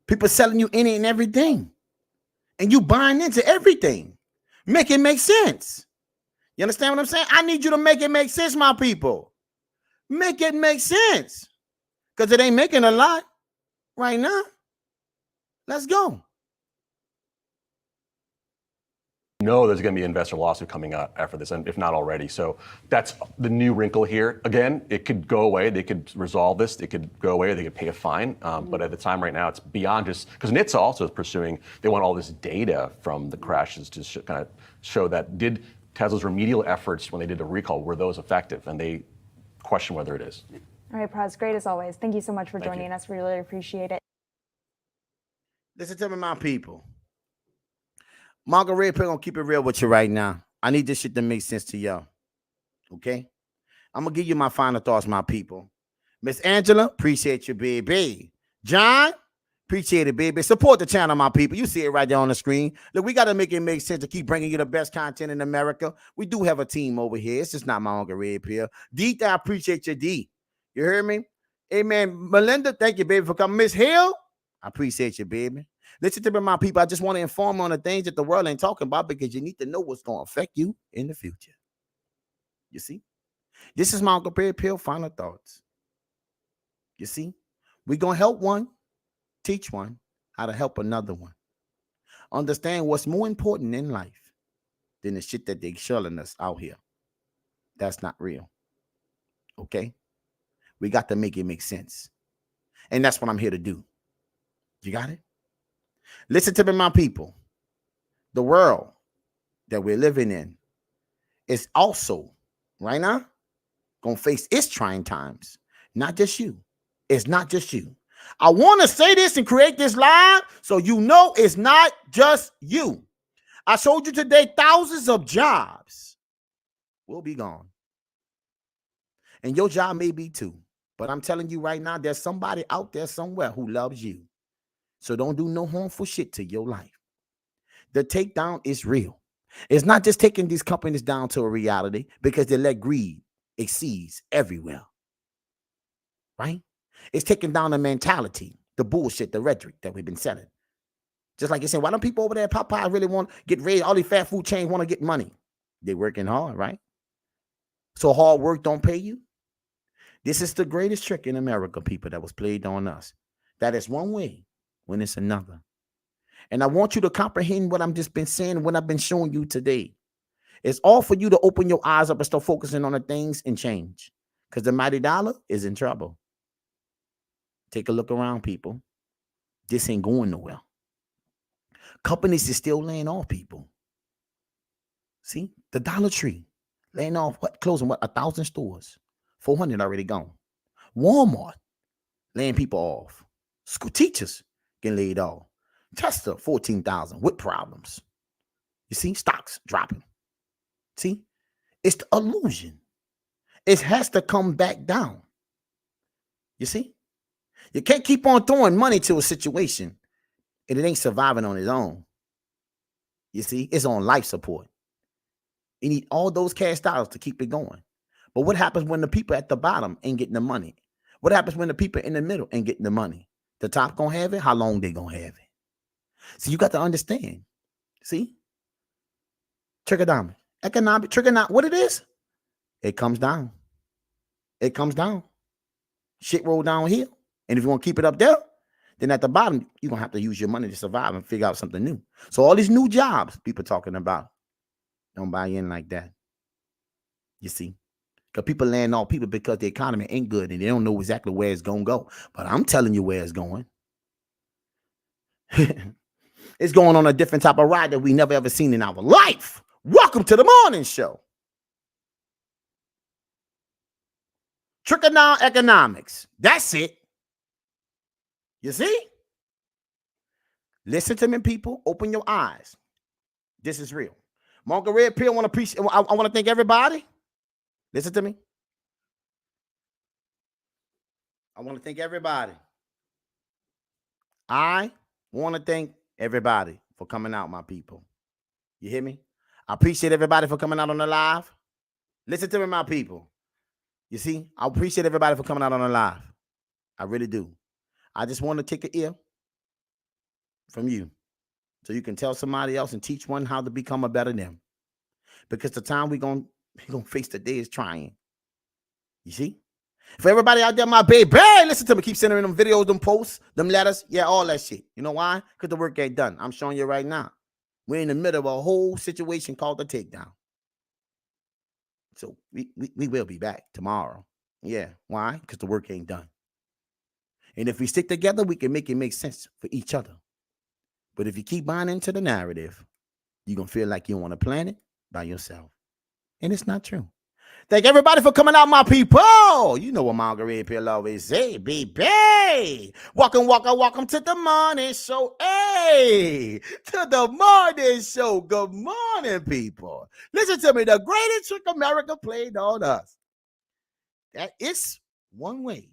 People selling you any and everything. And you buying into everything. Make it make sense. You understand what I'm saying? I need you to make it make sense, my people. Make it make sense. Because it ain't making a lot right now. Let's go. know there's going to be an investor lawsuit coming out after this, and if not already. So that's the new wrinkle here. Again, it could go away. They could resolve this. It could go away. Or they could pay a fine. But at the time right now, it's beyond just because NHTSA also is pursuing. They want all this data from the crashes to kind of show that did Tesla's remedial efforts when they did the recall, were those effective? And they question whether it is. All right, Praz, great as always. Thank you so much for joining us. We really appreciate it. Listen to me, my people. Margaret Pill gonna keep it real with you right now. I need this shit to make sense to y'all. Okay? I'm gonna give you my final thoughts, my people. Miss Angela, appreciate you, baby. John, appreciate it, baby. Support the channel, my people. You see it right there on the screen. Look, we gotta make it make sense to keep bringing you the best content in America. We do have a team over here. It's just not my Uncle Red Pill. D, I appreciate you, D. You hear me? Amen. Melinda, thank you, baby, for coming. Miss Hill, I appreciate you, baby. Listen to me, my people. I just want to inform on the things that the world ain't talking about because you need to know what's going to affect you in the future. You see? This is my Uncle Red Pill final thoughts. You see? We're going to help one, teach one how to help another one. Understand what's more important in life than the shit that they're shilling us out here. That's not real. Okay? We got to make it make sense. And that's what I'm here to do. You got it? Listen to me, my people. The world that we're living in is also, right now, going to face its trying times. Not just you. It's not just you. I want to say this and create this live so you know it's not just you. I showed you today thousands of jobs will be gone. And your job may be too. But I'm telling you right now, there's somebody out there somewhere who loves you. So don't do no harmful shit to your life. The takedown is real. It's not just taking these companies down to a reality because they let greed exceeds everywhere. Right? It's taking down the mentality, the bullshit, the rhetoric that we've been selling. Just like you said, why don't people over there at Popeye really want to get raised? All these fast food chains want to get money. They're working hard, right? So hard work don't pay you. This is the greatest trick in America, people, that was played on us. That is one way when it's another. And I want you to comprehend what I've just been saying, what I've been showing you today. It's all for you to open your eyes up and start focusing on the things and change. Because the mighty dollar is in trouble. Take a look around, people. This ain't going nowhere. Companies is still laying off people. See? The Dollar Tree laying off, what? Closing, what? 1,000 stores. 400 already gone. Walmart laying people off. School teachers getting laid off. Tesla, 14,000 with problems. You see, stocks dropping. See, it's the illusion. It has to come back down. You see, you can't keep on throwing money to a situation and it ain't surviving on its own. You see, it's on life support. You need all those cash dollars to keep it going. But what happens when the people at the bottom ain't getting the money? What happens when the people in the middle ain't getting the money? The top gonna have it? How long they gonna have it? So you got to understand. See? Trigonometry. Economic, trigonometry. What it is? It comes down. It comes down. Shit roll downhill. And if you want to keep it up there, then at the bottom, you're going to have to use your money to survive and figure out something new. So all these new jobs people talking about, don't buy in like that. You see? Because people land off people because the economy ain't good and they don't know exactly where it's going to go. But I'm telling you where it's going. It's going on a different type of ride that we never ever seen in our life. Welcome to the morning show. Trickle-down economics. That's it. You see? Listen to me, people. Open your eyes. This is real. Margaret Pearl, I want to thank everybody. Listen to me. I want to thank everybody. I want to thank everybody for coming out, my people. You hear me? I appreciate everybody for coming out on the live. Listen to me, my people. You see, I appreciate everybody for coming out on the live. I really do. I just want to take an ear from you so you can tell somebody else and teach one how to become a better them. Because the time we're going to face today is trying. You see? For everybody out there, my baby, listen to me. Keep sending them videos, them posts, them letters. Yeah, all that shit. You know why? Because the work ain't done. I'm showing you right now. We're in the middle of a whole situation called the takedown. So we will be back tomorrow. Yeah. Why? Because the work ain't done. And if we stick together, we can make it make sense for each other. But if you keep buying into the narrative, you're going to feel like you want to plan it by yourself. And it's not true. Thank everybody for coming out, my people. You know what Margaret Pearl always say, baby. Welcome to the morning show. Hey, to the morning show. Good morning, people. Listen to me. The greatest trick America played on us. That is one way